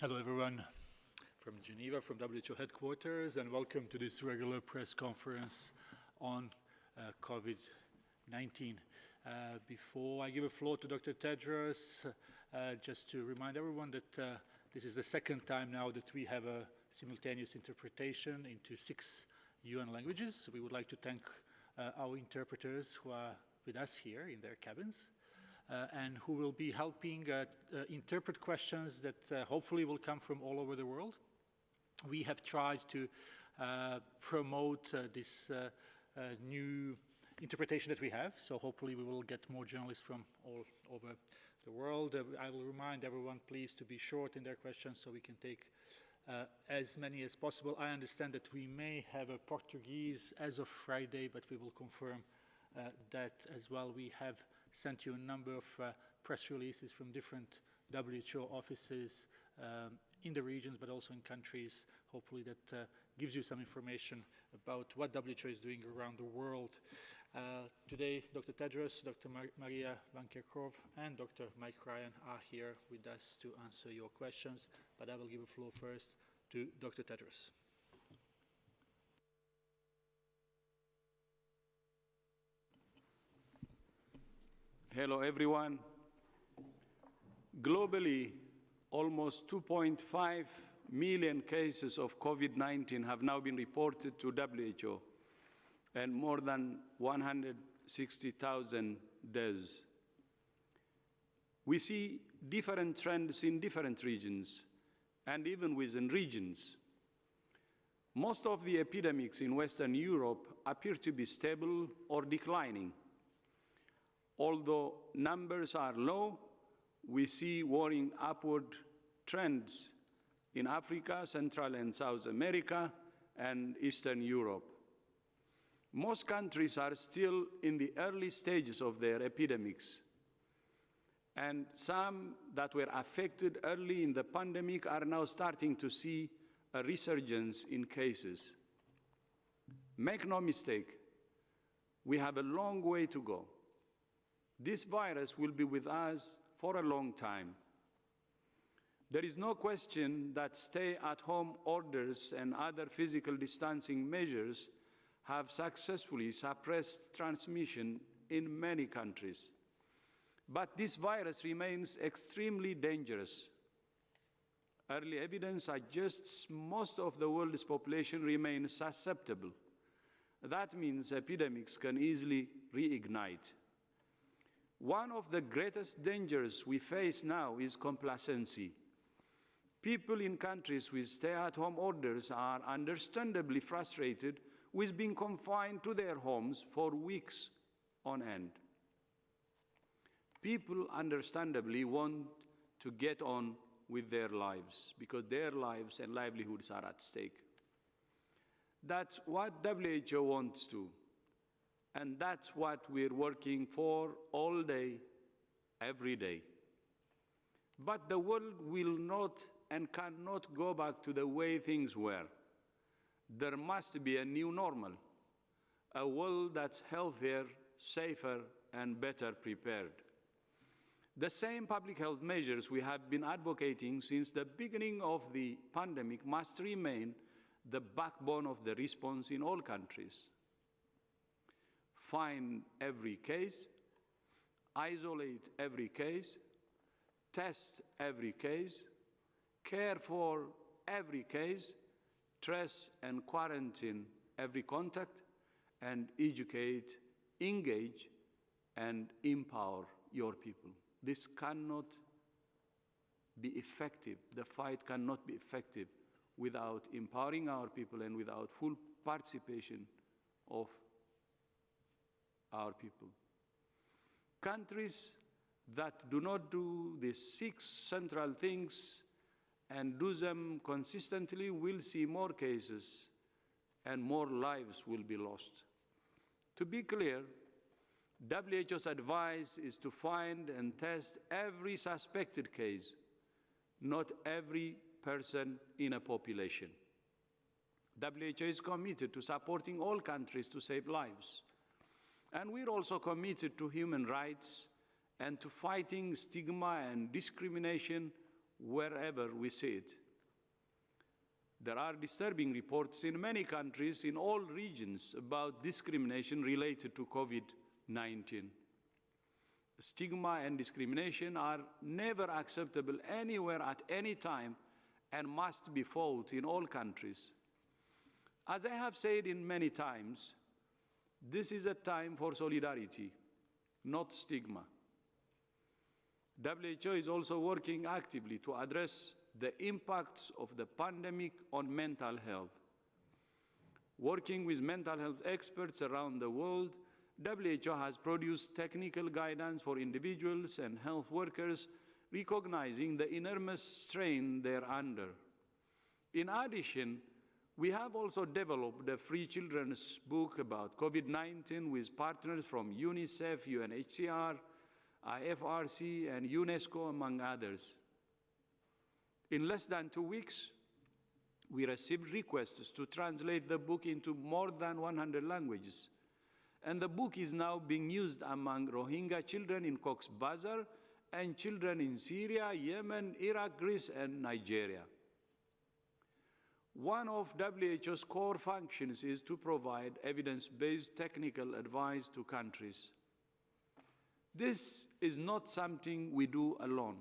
Hello everyone from Geneva, from WHO headquarters, and welcome to this regular press conference on COVID-19. Before I give a floor to Dr. Tedros, just to remind everyone that this is the second time now that we have a simultaneous interpretation into 6 UN languages. We would like to thank our interpreters who are with us here in their cabins. And who will be helping interpret questions that hopefully will come from all over the world. We have tried to promote this new interpretation that we have, so hopefully we will get more journalists from all over the world. I will remind everyone, please, to be short in their questions so we can take as many as possible. I understand that we may have a Portuguese as of Friday, but we will confirm that as well. We have sent you a number of press releases from different WHO offices in the regions, but also in countries. Hopefully that gives you some information about what WHO is doing around the world. Today, Dr. Tedros, Dr. Maria Van Kerkhove, and Dr. Mike Ryan are here with us to answer your questions, but I will give the floor first to Dr. Tedros. Hello, everyone. Globally, almost 2.5 million cases of COVID-19 have now been reported to WHO, and more than 160,000 deaths. We see different trends in different regions, and even within regions. Most of the epidemics in Western Europe appear to be stable or declining. Although numbers are low, we see worrying upward trends in Africa, Central and South America, and Eastern Europe. Most countries are still in the early stages of their epidemics, and some that were affected early in the pandemic are now starting to see a resurgence in cases. Make no mistake, we have a long way to go. This virus will be with us for a long time. There is no question that stay-at-home orders and other physical distancing measures have successfully suppressed transmission in many countries. But this virus remains extremely dangerous. Early evidence suggests most of the world's population remains susceptible. That means epidemics can easily reignite. One of the greatest dangers we face now is complacency. People in countries with stay-at-home orders are understandably frustrated with being confined to their homes for weeks on end. People understandably want to get on with their lives because their lives and livelihoods are at stake. That's what WHO wants to. And that's what we're working for all day, every day. But the world will not and cannot go back to the way things were. There must be a new normal, a world that's healthier, safer, and better prepared. The same public health measures we have been advocating since the beginning of the pandemic must remain the backbone of the response in all countries. Find every case, isolate every case, test every case, care for every case, trace and quarantine every contact, and educate, engage, and empower your people. This cannot be effective. The fight cannot be effective without empowering our people and without full participation of our people. Countries that do not do these 6 central things and do them consistently will see more cases and more lives will be lost. To be clear, WHO's advice is to find and test every suspected case, not every person in a population. WHO is committed to supporting all countries to save lives. And we're also committed to human rights and to fighting stigma and discrimination wherever we see it. There are disturbing reports in many countries in all regions about discrimination related to COVID-19. Stigma and discrimination are never acceptable anywhere at any time and must be fought in all countries. As I have said in many times, this is a time for solidarity, not stigma. WHO is also working actively to address the impacts of the pandemic on mental health. Working with mental health experts around the world, WHO has produced technical guidance for individuals and health workers, recognizing the enormous strain they're under. In addition, we have also developed a free children's book about COVID-19 with partners from UNICEF, UNHCR, IFRC, and UNESCO, among others. In less than 2 weeks, we received requests to translate the book into more than 100 languages. And the book is now being used among Rohingya children in Cox's Bazar and children in Syria, Yemen, Iraq, Greece, and Nigeria. One of WHO's core functions is to provide evidence-based technical advice to countries. This is not something we do alone.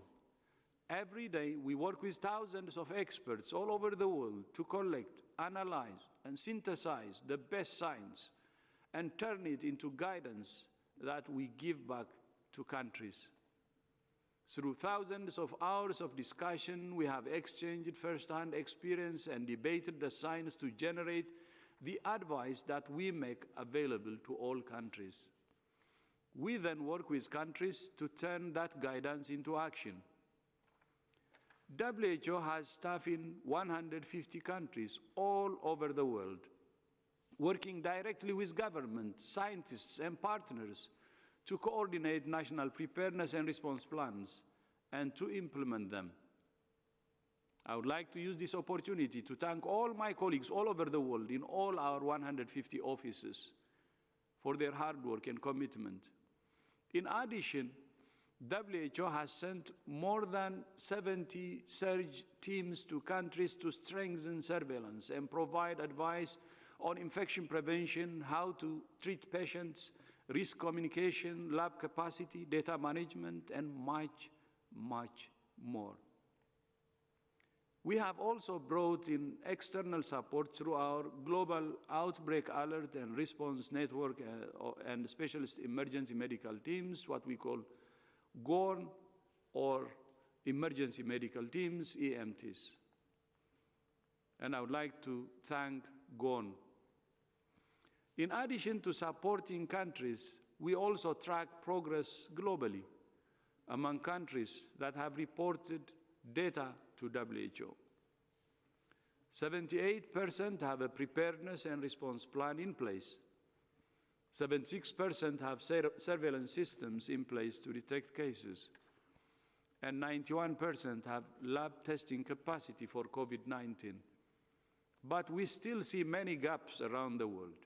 Every day, we work with thousands of experts all over the world to collect, analyze, and synthesize the best science and turn it into guidance that we give back to countries. Through thousands of hours of discussion, we have exchanged first-hand experience and debated the science to generate the advice that we make available to all countries. We then work with countries to turn that guidance into action. WHO has staff in 150 countries all over the world, working directly with government, scientists, and partners to coordinate national preparedness and response plans and to implement them. I would like to use this opportunity to thank all my colleagues all over the world in all our 150 offices for their hard work and commitment. In addition, WHO has sent more than 70 surge teams to countries to strengthen surveillance and provide advice on infection prevention, how to treat patients, risk communication, lab capacity, data management, and much, much more. We have also brought in external support through our Global Outbreak Alert and Response Network and Specialist Emergency Medical Teams, what we call GORN, or Emergency Medical Teams, EMTs. And I would like to thank GORN. In addition to supporting countries, we also track progress globally among countries that have reported data to WHO. 78% have a preparedness and response plan in place. 76% have surveillance systems in place to detect cases. And 91% have lab testing capacity for COVID-19. But we still see many gaps around the world.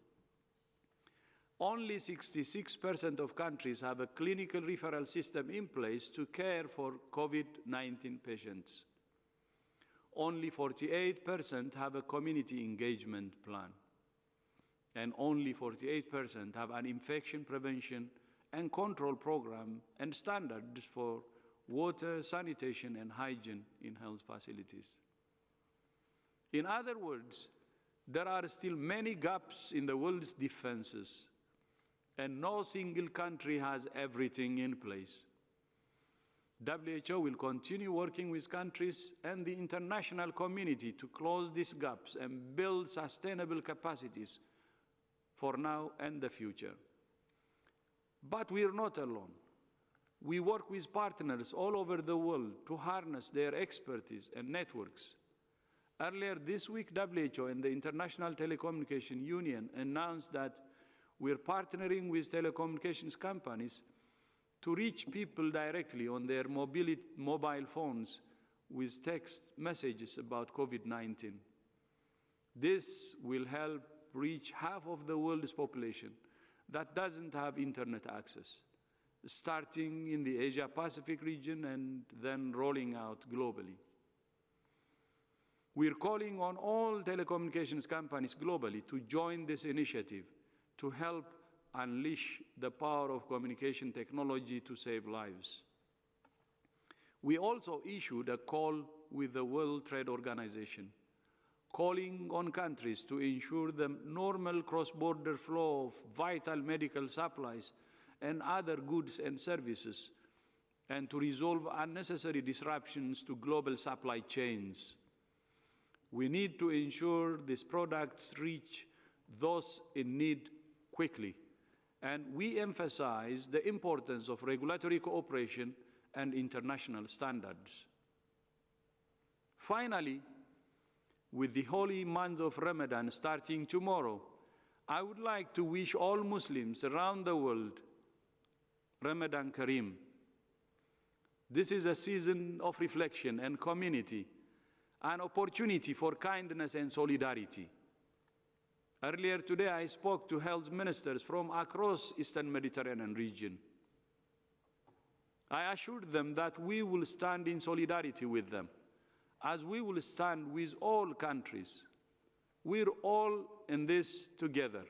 Only 66% of countries have a clinical referral system in place to care for COVID-19 patients. Only 48% have a community engagement plan. And only 48% have an infection prevention and control program and standards for water, sanitation, and hygiene in health facilities. In other words, there are still many gaps in the world's defenses, and no single country has everything in place. WHO will continue working with countries and the international community to close these gaps and build sustainable capacities for now and the future. But we are not alone. We work with partners all over the world to harness their expertise and networks. Earlier this week, WHO and the International Telecommunication Union announced that we're partnering with telecommunications companies to reach people directly on their mobile phones with text messages about COVID-19. This will help reach half of the world's population that doesn't have internet access starting in the Asia-Pacific region and then rolling out globally. We're calling on all telecommunications companies globally to join this initiative to help unleash the power of communication technology to save lives. We also issued a call with the World Trade Organization, calling on countries to ensure the normal cross-border flow of vital medical supplies and other goods and services, and to resolve unnecessary disruptions to global supply chains. We need to ensure these products reach those in need quickly, and we emphasize the importance of regulatory cooperation and international standards. Finally, with the holy month of Ramadan starting tomorrow, I would like to wish all Muslims around the world Ramadan Kareem. This is a season of reflection and community, an opportunity for kindness and solidarity. Earlier today, I spoke to health ministers from across Eastern Mediterranean region. I assured them that we will stand in solidarity with them, as we will stand with all countries. We're all in this together,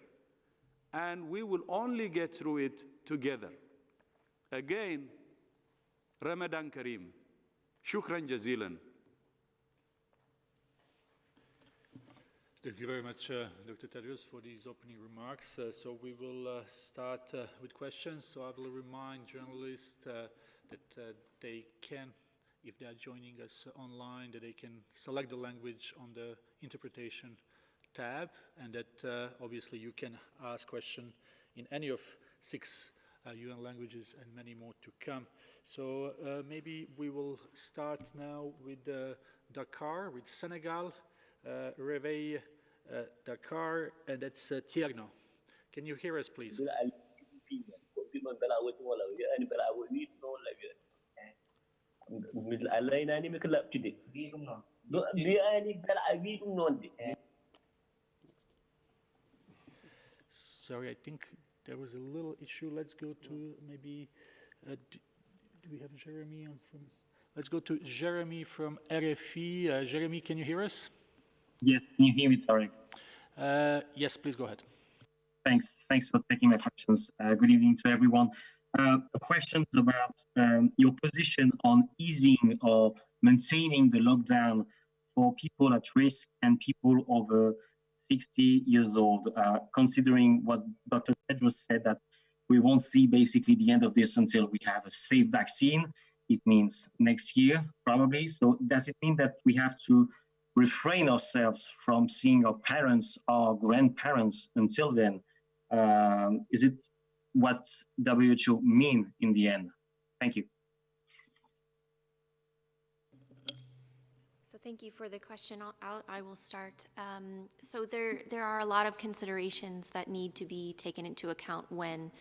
and we will only get through it together. Again, Ramadan Kareem. Shukran jazilan. Thank you very much, Dr. Tedros, for these opening remarks. So we will start with questions. So I will remind journalists that they can, if they are joining us online, that they can select the language on the interpretation tab, and that obviously you can ask questions in any of 6 UN languages and many more to come. So maybe we will start now with Dakar, with Senegal. Réveil Dakar, and that's Tierno. Can you hear us, please? Sorry, I think there was a little issue. Let's go to maybe, do we have Jeremy from? Let's go to Jeremy from RFI. Jeremy, can you hear us? Yes, can you hear me, Tarek? Yes, please go ahead. Thanks for taking my questions. Good evening to everyone. A question about your position on easing or maintaining the lockdown for people at risk and people over 60 years old, considering what Dr. Tedros said, that we won't see basically the end of this until we have a safe vaccine. It means next year, probably. So does it mean that we have to refrain ourselves from seeing our parents or grandparents until then? Is it what WHO mean in the end? Thank you. So thank you for the question. I will start. So there are a lot of considerations that need to be taken into account when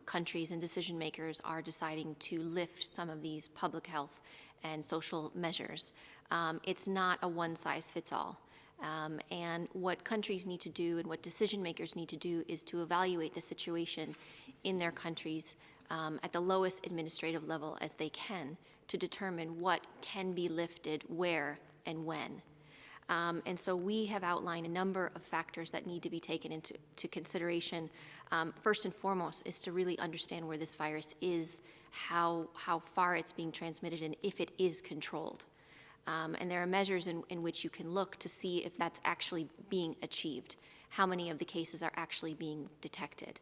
countries and decision makers are deciding to lift some of these public health and social measures. It's not a one-size-fits-all. And what countries need to do and what decision makers need to do is to evaluate the situation in their countries at the lowest administrative level as they can to determine what can be lifted, where, and when. And so we have outlined a number of factors that need to be taken into consideration. First and foremost is to really understand where this virus is, how far it's being transmitted, and if it is controlled. And there are measures in which you can look to see if that's actually being achieved, how many of the cases are actually being detected.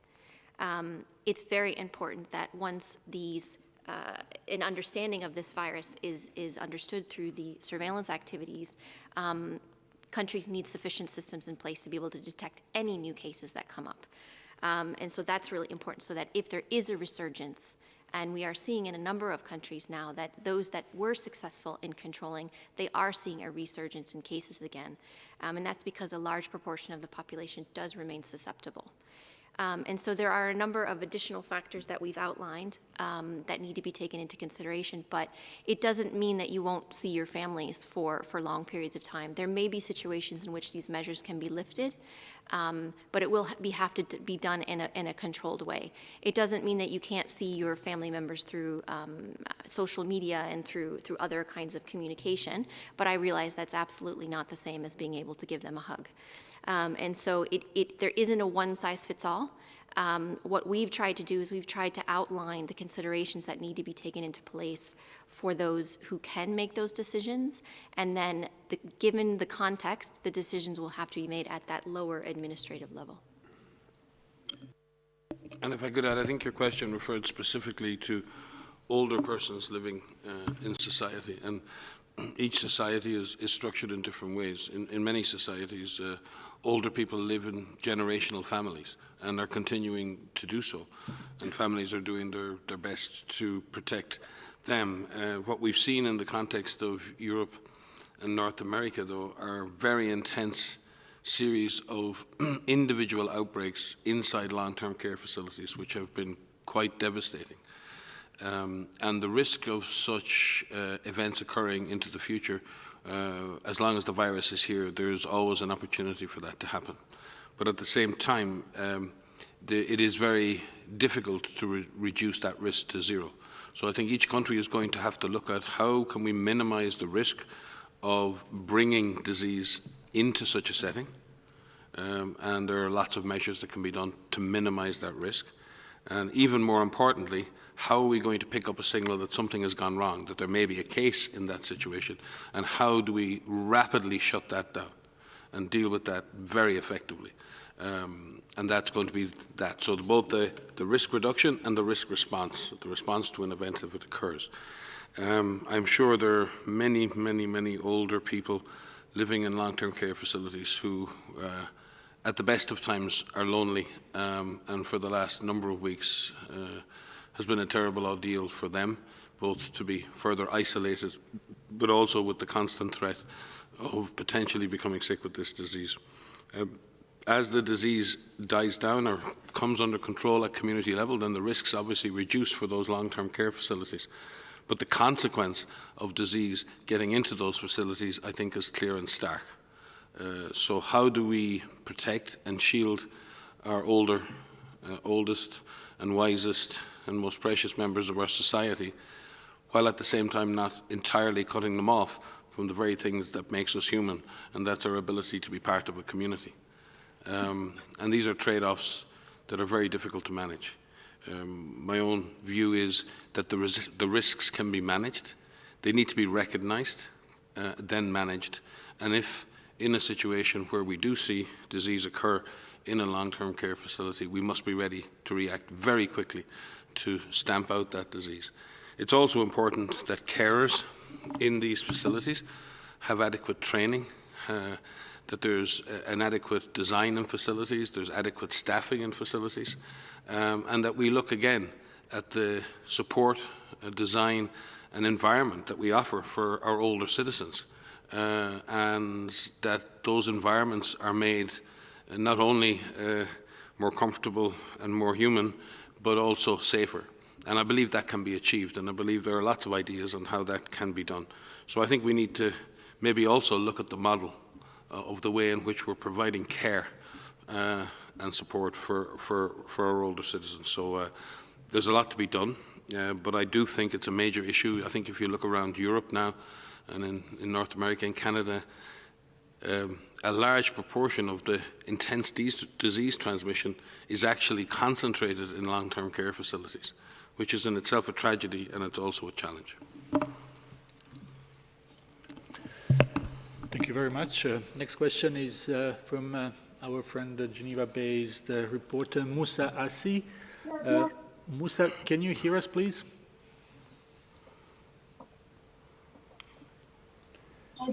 It's very important that once an understanding of this virus is understood through the surveillance activities, countries need sufficient systems in place to be able to detect any new cases that come up. And so that's really important, so that if there is a resurgence, and we are seeing in a number of countries now that those that were successful in controlling, they are seeing a resurgence in cases again. And that's because a large proportion of the population does remain susceptible. And so there are a number of additional factors that we've outlined that need to be taken into consideration, but it doesn't mean that you won't see your families for long periods of time. There may be situations in which these measures can be lifted, but it will have to be done in a controlled way. It doesn't mean that you can't see your family members through social media and through other kinds of communication, but I realize that's absolutely not the same as being able to give them a hug. And so there isn't a one-size-fits-all. What we've tried to do is we've tried to outline the considerations that need to be taken into place for those who can make those decisions, and then given the context, the decisions will have to be made at that lower administrative level. And if I could add, I think your question referred specifically to older persons living in society, and each society is structured in different ways. In many societies, older people live in generational families and are continuing to do so, and families are doing their best to protect them. What we've seen in the context of Europe and North America, though, are very intense series of individual outbreaks inside long-term care facilities, which have been quite devastating. And the risk of such events occurring into the future, as long as the virus is here, there's always an opportunity for that to happen. But at the same time, it is very difficult to reduce that risk to zero. So I think each country is going to have to look at how can we minimize the risk of bringing disease into such a setting. And there are lots of measures that can be done to minimize that risk. And even more importantly, how are we going to pick up a signal that something has gone wrong, that there may be a case in that situation, and how do we rapidly shut that down and deal with that very effectively? And that's going to be that. So both the risk reduction and the risk response, the response to an event if it occurs. I'm sure there are many, many, many older people living in long-term care facilities who, at the best of times, are lonely, and for the last number of weeks has been a terrible ordeal for them, both to be further isolated, but also with the constant threat of potentially becoming sick with this disease. As the disease dies down or comes under control at community level, then the risks obviously reduce for those long-term care facilities. But the consequence of disease getting into those facilities, I think, is clear and stark. So how do we protect and shield our oldest and wisest and most precious members of our society, while at the same time not entirely cutting them off from the very things that makes us human, and that's our ability to be part of a community. And these are trade-offs that are very difficult to manage. My own view is that the risks can be managed. They need to be recognized, then managed. And if in a situation where we do see disease occur in a long-term care facility, we must be ready to react very quickly to stamp out that disease. It's also important that carers in these facilities have adequate training, that there's an adequate design in facilities, there's adequate staffing in facilities, and that we look again at the support, design, and environment that we offer for our older citizens, and that those environments are made not only more comfortable and more human, but also safer. And I believe that can be achieved, and I believe there are lots of ideas on how that can be done. So I think we need to maybe also look at the model of the way in which we're providing care and support for our older citizens. So there's a lot to be done, but I do think it's a major issue. I think if you look around Europe now, and in North America and Canada, a large proportion of the intense disease transmission is actually concentrated in long-term care facilities, which is in itself a tragedy, and it's also a challenge. Thank you very much. Next question is from our friend, Geneva-based reporter Moussa Assi. Moussa, can you hear us, please?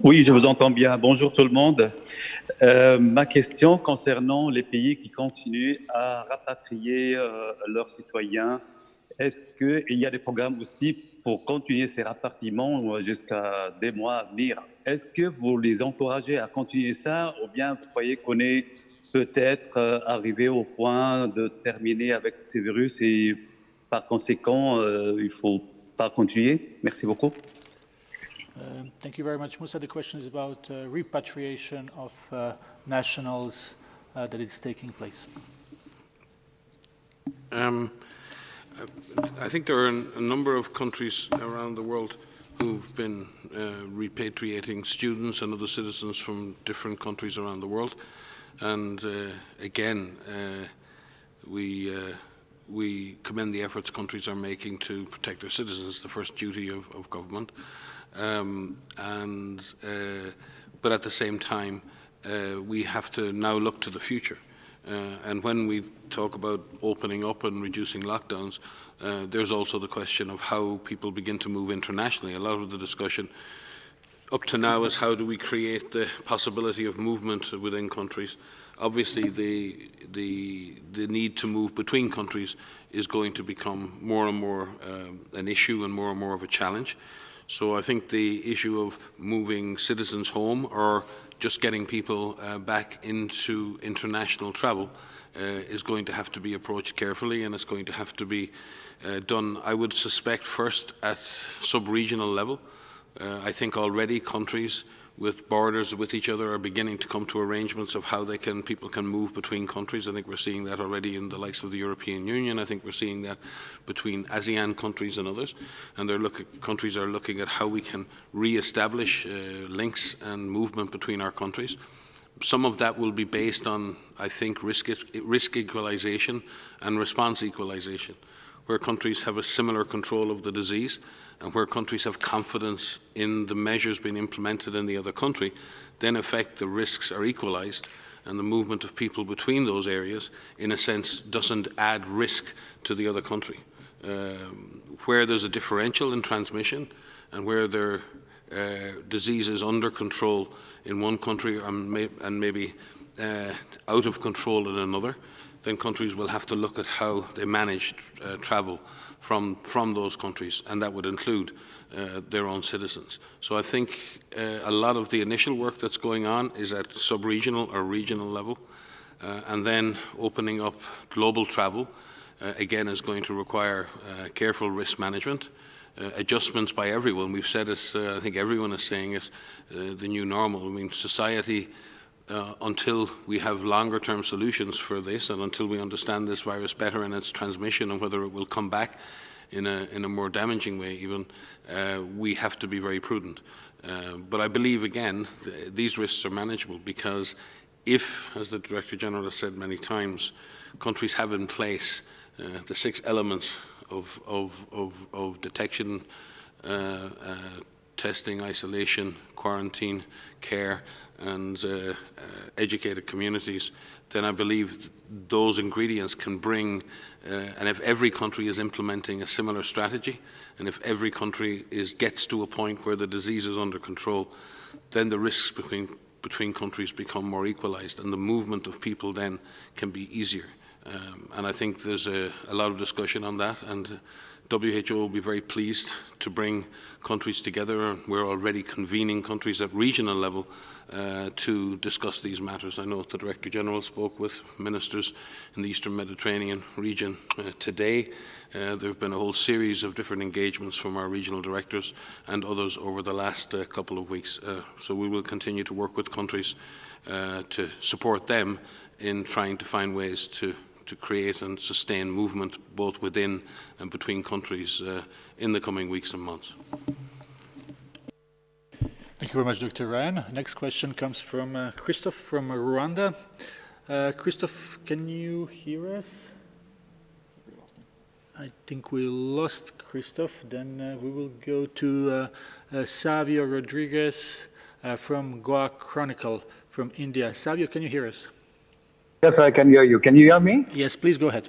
Oui, je vous entends bien. Bonjour tout le monde. Ma question concernant les pays qui continuent à rapatrier leurs citoyens, est-ce qu'il y a des programmes aussi pour continuer ces rapatriements jusqu'à des mois à venir? Est-ce que vous les encouragez à continuer ça, ou bien vous croyez qu'on est peut-être arriver au point de terminer avec ces virus et par conséquent, il ne faut pas continuer. Merci beaucoup. Thank you very much. Moussa, the question is about repatriation of nationals that is taking place. I think there are a number of countries around the world who've been repatriating students and other citizens from different countries around the world. And again, we commend the efforts countries are making to protect their citizens, the first duty of government. But at the same time, we have to now look to the future. And when we talk about opening up and reducing lockdowns, there's also the question of how people begin to move internationally. A lot of the discussion up to now is how do we create the possibility of movement within countries. Obviously, the need to move between countries is going to become more and more an issue and more of a challenge. So I think the issue of moving citizens home or just getting people back into international travel is going to have to be approached carefully, and it's going to have to be done, I would suspect, first at sub-regional level. I think already countries with borders with each other are beginning to come to arrangements of how people can move between countries. I think we're seeing that already in the likes of the European Union. I think we're seeing that between ASEAN countries and others. And countries are looking at how we can re-establish links and movement between our countries. Some of that will be based on, I think, risk equalization and response equalization, where countries have a similar control of the disease and where countries have confidence in the measures being implemented in the other country, then in effect the risks are equalized and the movement of people between those areas, in a sense, doesn't add risk to the other country. Where there's a differential in transmission and where their disease is under control in one country and maybe out of control in another, then countries will have to look at how they manage travel from those countries, and that would include their own citizens. So I think a lot of the initial work that's going on is at sub-regional or regional level, and then opening up global travel, again, is going to require careful risk management, adjustments by everyone. We've said it, I think everyone is saying it, the new normal. I mean, society, until we have longer-term solutions for this and until we understand this virus better and its transmission and whether it will come back in a more damaging way even, we have to be very prudent. But I believe, again, these risks are manageable because if, as the Director General has said many times, countries have in place the 6 elements of detection, testing, isolation, quarantine, care, and educated communities, then I believe those ingredients can bring, and if every country is implementing a similar strategy, and if every country gets to a point where the disease is under control, then the risks between countries become more equalized, and the movement of people then can be easier. And I think there's a lot of discussion on that, and WHO will be very pleased to bring countries together. We're already convening countries at regional level to discuss these matters. I know the Director General spoke with ministers in the Eastern Mediterranean region today. There have been a whole series of different engagements from our regional directors and others over the last couple of weeks. So we will continue to work with countries to support them in trying to find ways to create and sustain movement both within and between countries in the coming weeks and months. Thank you very much, Dr. Ryan. Next question comes from Christophe from Rwanda. Christophe, can you hear us? I think we lost Christophe. Then we will go to Savio Rodriguez from Goa Chronicle from India. Savio, can you hear us? Yes, I can hear you. Can you hear me? Yes, please go ahead.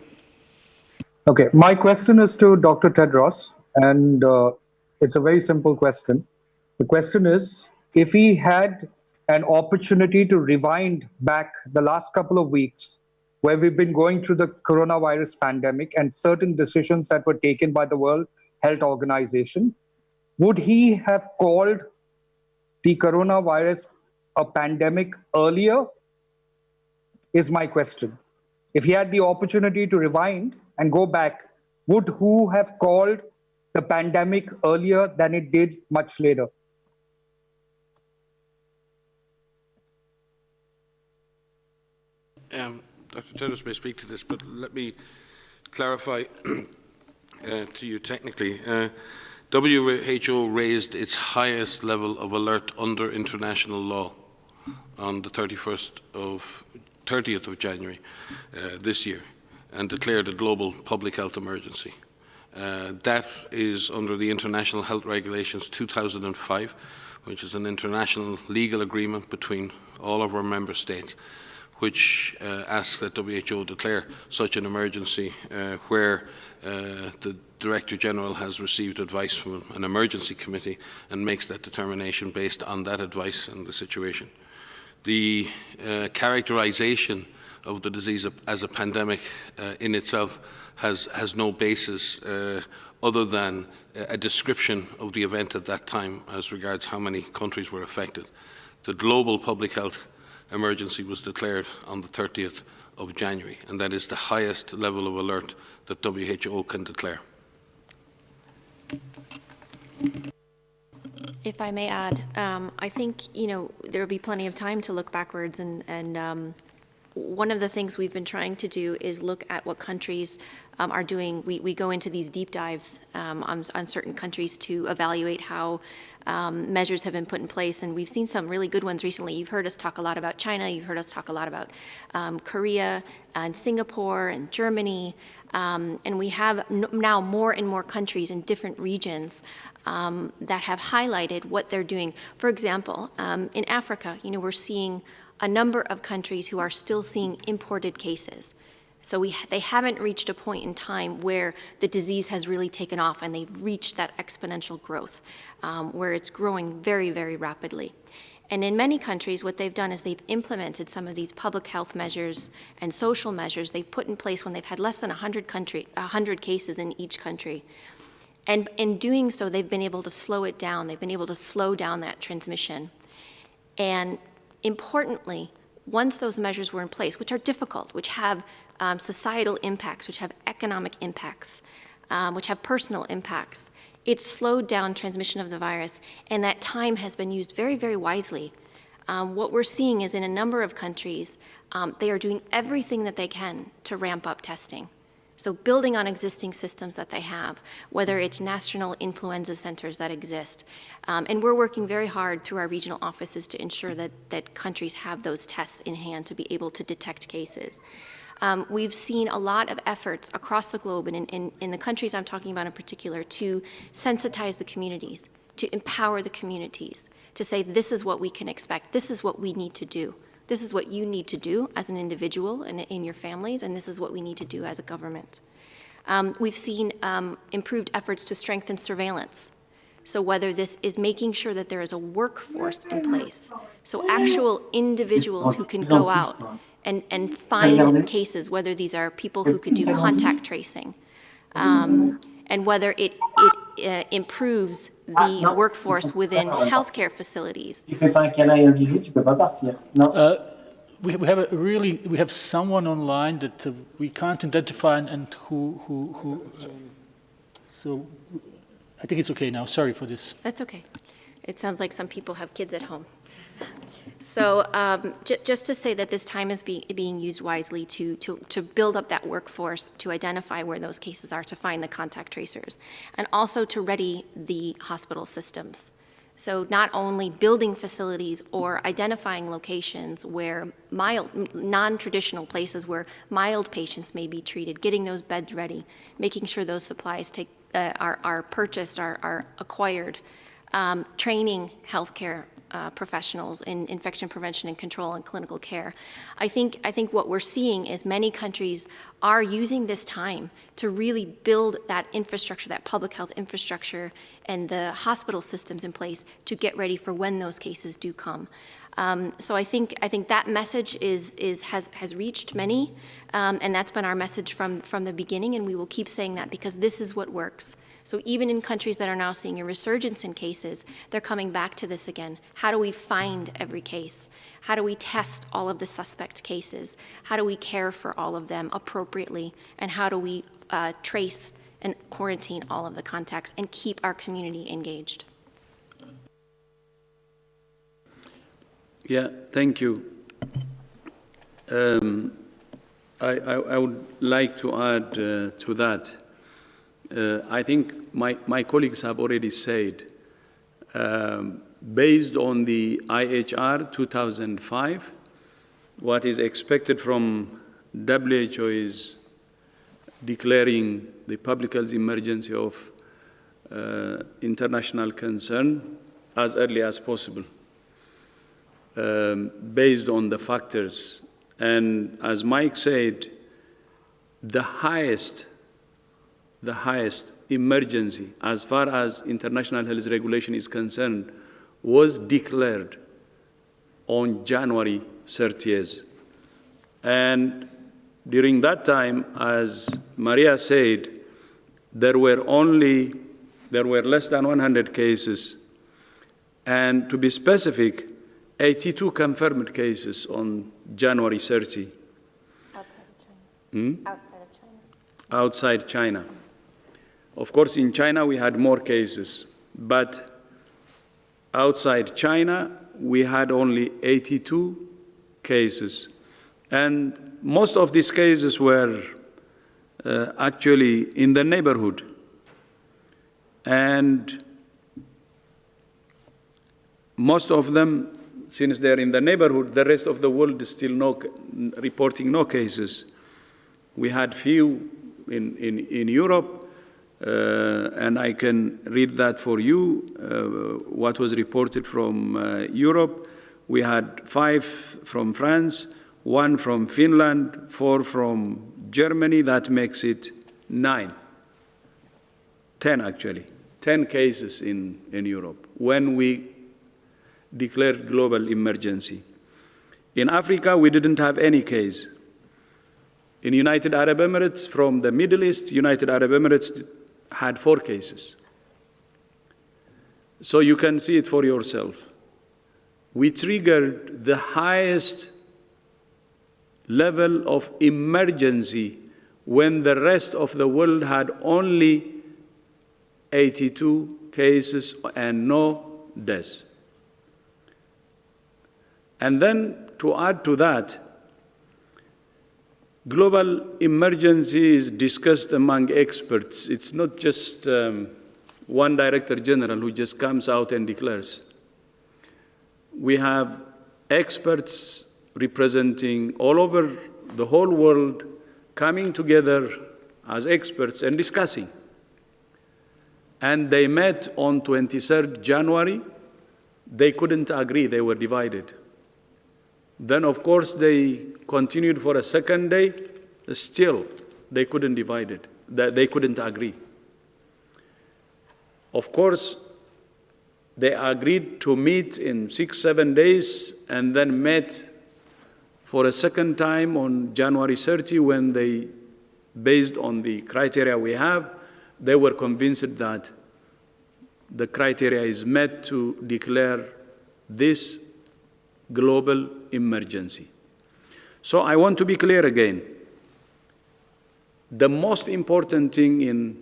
Okay, my question is to Dr. Tedros, and it's a very simple question. The question is, if he had an opportunity to rewind back the last couple of weeks where we've been going through the coronavirus pandemic and certain decisions that were taken by the World Health Organization, would he have called the coronavirus a pandemic earlier? is my question. If he had the opportunity to rewind and go back, would WHO have called the pandemic earlier than it did much later? Dr. Tedros may speak to this, but let me clarify to you technically. WHO raised its highest level of alert under international law on the 30th of January this year and declared a global public health emergency. That is under the International Health Regulations 2005, which is an international legal agreement between all of our member states, which asks that WHO declare such an emergency where the Director General has received advice from an emergency committee and makes that determination based on that advice and the situation. The characterization of the disease as a pandemic in itself has no basis other than a description of the event at that time as regards how many countries were affected. The global public health emergency was declared on the 30th of January, and that is the highest level of alert that WHO can declare. If I may add, I think, there will be plenty of time to look backwards, and one of the things we've been trying to do is look at what countries are doing. We go into these deep dives on certain countries to evaluate how measures have been put in place, and we've seen some really good ones recently. You've heard us talk a lot about China, you've heard us talk a lot about Korea and Singapore and Germany, and we have now more and more countries in different regions that have highlighted what they're doing. For example, in Africa, we're seeing a number of countries who are still seeing imported cases. So they haven't reached a point in time where the disease has really taken off and they've reached that exponential growth, where it's growing very, very rapidly. And in many countries, what they've done is they've implemented some of these public health measures and social measures they've put in place when they've had less than 100 cases in each country. And in doing so, they've been able to slow it down. They've been able to slow down that transmission. And importantly, once those measures were in place, which are difficult, which have societal impacts, which have economic impacts, which have personal impacts, it slowed down transmission of the virus, and that time has been used very, very wisely. What we're seeing is in a number of countries, they are doing everything that they can to ramp up testing. So building on existing systems that they have, whether it's national influenza centers that exist. And we're working very hard through our regional offices to ensure that countries have those tests in hand to be able to detect cases. We've seen a lot of efforts across the globe, and in the countries I'm talking about in particular, to sensitize the communities, to empower the communities, to say this is what we can expect, this is what we need to do. This is what you need to do as an individual and in your families, and this is what we need to do as a government. We've seen improved efforts to strengthen surveillance. So whether this is making sure that there is a workforce in place, so actual individuals who can go out and find cases, whether these are people who could do contact tracing, and whether it improves the workforce within healthcare facilities. We have someone online that we can't identify, and who. So I think it's okay now. Sorry for this. That's okay. It sounds like some people have kids at home. So just to say that this time is being used wisely to build up that workforce, to identify where those cases are, to find the contact tracers, and also to ready the hospital systems. So not only building facilities or identifying locations where non-traditional places where mild patients may be treated, getting those beds ready, making sure those supplies are purchased, are acquired, training healthcare professionals in infection prevention and control and clinical care. I think what we're seeing is many countries are using this time to really build that infrastructure, that public health infrastructure and the hospital systems in place to get ready for when those cases do come. So I think that message has reached many, and that's been our message from the beginning, and we will keep saying that because this is what works. So even in countries that are now seeing a resurgence in cases, they're coming back to this again. How do we find every case? How do we test all of the suspect cases? How do we care for all of them appropriately? And how do we trace and quarantine all of the contacts and keep our community engaged? Yeah, thank you. I would like to add to that. I think my colleagues have already said, based on the IHR 2005, what is expected from WHO is declaring the public health emergency of international concern as early as possible, based on the factors. And as Mike said, the highest emergency as far as international health regulation is concerned was declared on January 30th. And during that time, as Maria said, there were less than 100 cases. And to be specific, 82 confirmed cases on January 30. Outside of China. Outside of China. Outside China. Of course, in China, we had more cases, but outside China, we had only 82 cases. And most of these cases were actually in the neighborhood. And most of them, since they're in the neighborhood, the rest of the world is still reporting no cases. We had few in Europe, and I can read that for you, what was reported from Europe. We had 5 from France, 1 from Finland, 4 from Germany. That makes it 9. 10 actually. 10 cases in Europe when we declared global emergency. In Africa, we didn't have any case. In United Arab Emirates, from the Middle East, United Arab Emirates had 4 cases. So you can see it for yourself. We triggered the highest level of emergency when the rest of the world had only 82 cases and no deaths. And then to add to that, global emergency is discussed among experts. It's not just one director general who just comes out and declares. We have experts representing all over the whole world coming together as experts and discussing. And they met on 23rd January. They couldn't agree, they were divided. Then, of course, they continued for a second day. Still, they couldn't divide it. They couldn't agree. Of course, they agreed to meet in 6-7 days and then met for a second time on January 30 when they, based on the criteria we have, they were convinced that the criteria is met to declare this global emergency. So I want to be clear again. The most important thing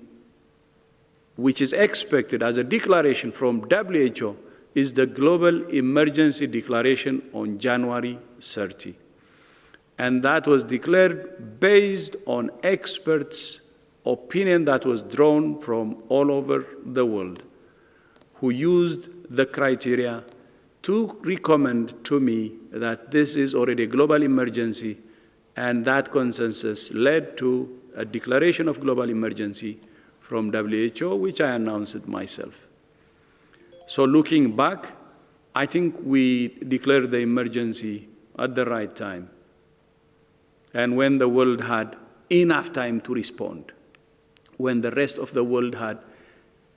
which is expected as a declaration from WHO is the global emergency declaration on January 30. And that was declared based on experts' opinion that was drawn from all over the world, who used the criteria to recommend to me that this is already a global emergency, and that consensus led to a declaration of global emergency from WHO, which I announced myself. So looking back, I think we declared the emergency at the right time, and when the world had enough time to respond, when the rest of the world had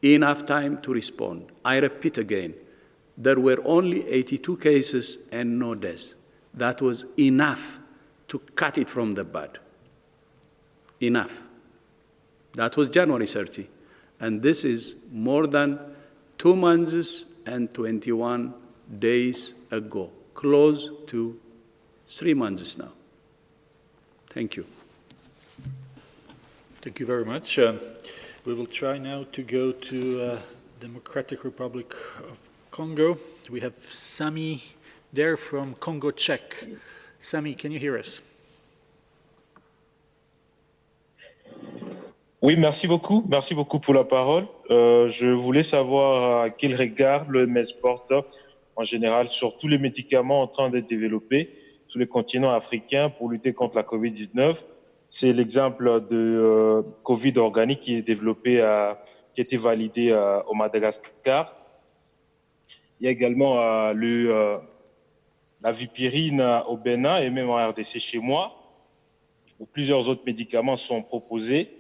enough time to respond. I repeat again, there were only 82 cases and no deaths. That was enough to cut it from the bud. Enough. That was January 30. And this is more than 2 months and 21 days ago, close to 3 months now. Thank you. Thank you very much. We will try now to go to Democratic Republic of Congo. We have Sami there from Congo Czech. Sami, can you hear us? Oui, merci beaucoup pour la parole. Je voulais savoir à quel regard l'OMS porte en général sur tous les médicaments en train d'être développés sur les continents africains pour lutter contre la COVID-19. C'est l'exemple de Covid organique qui est développé, qui a été validé au Madagascar. Il y a également la vipirine au Bénin et même en RDC chez moi, où plusieurs autres médicaments sont proposés,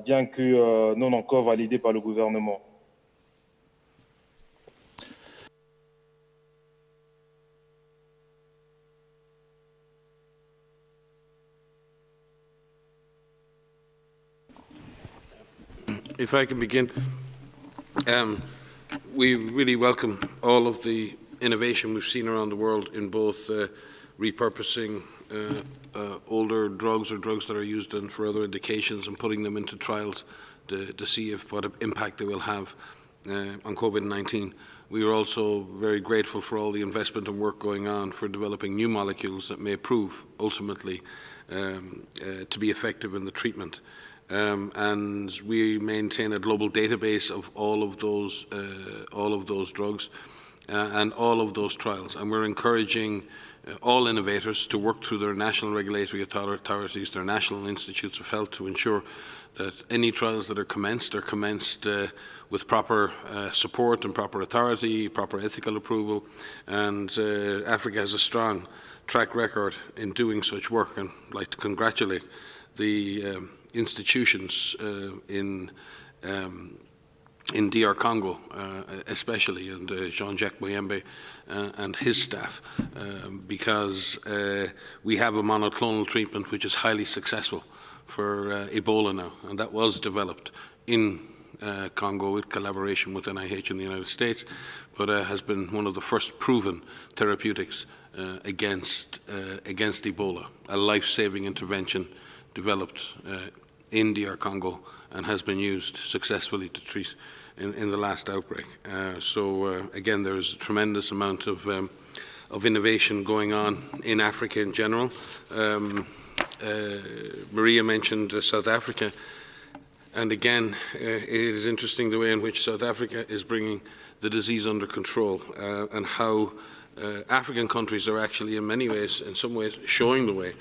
bien que non encore validés par le gouvernement. If I can begin, we really welcome all of the innovation we've seen around the world in both repurposing older drugs or drugs that are used for other indications and putting them into trials to see what impact they will have on COVID-19. We are also very grateful for all the investment and work going on for developing new molecules that may prove ultimately to be effective in the treatment. And we maintain a global database of all of those drugs and all of those trials. And we're encouraging all innovators to work through their national regulatory authorities, their national institutes of health, to ensure that any trials that are commenced with proper support and proper authority, proper ethical approval. And Africa has a strong track record in doing such work, and I'd like to congratulate the institutions in DR Congo especially, and Jean-Jacques Muyembe and his staff, because we have a monoclonal treatment which is highly successful for Ebola now, and that was developed in Congo with collaboration with NIH in the United States, but has been one of the first proven therapeutics against Ebola, a life-saving intervention developed in DR Congo and has been used successfully to treat in the last outbreak. Again, there is a tremendous amount of innovation going on in Africa in general. Maria mentioned South Africa, and again, it is interesting the way in which South Africa is bringing the disease under control, and how African countries are actually in many ways, in some ways, showing the way.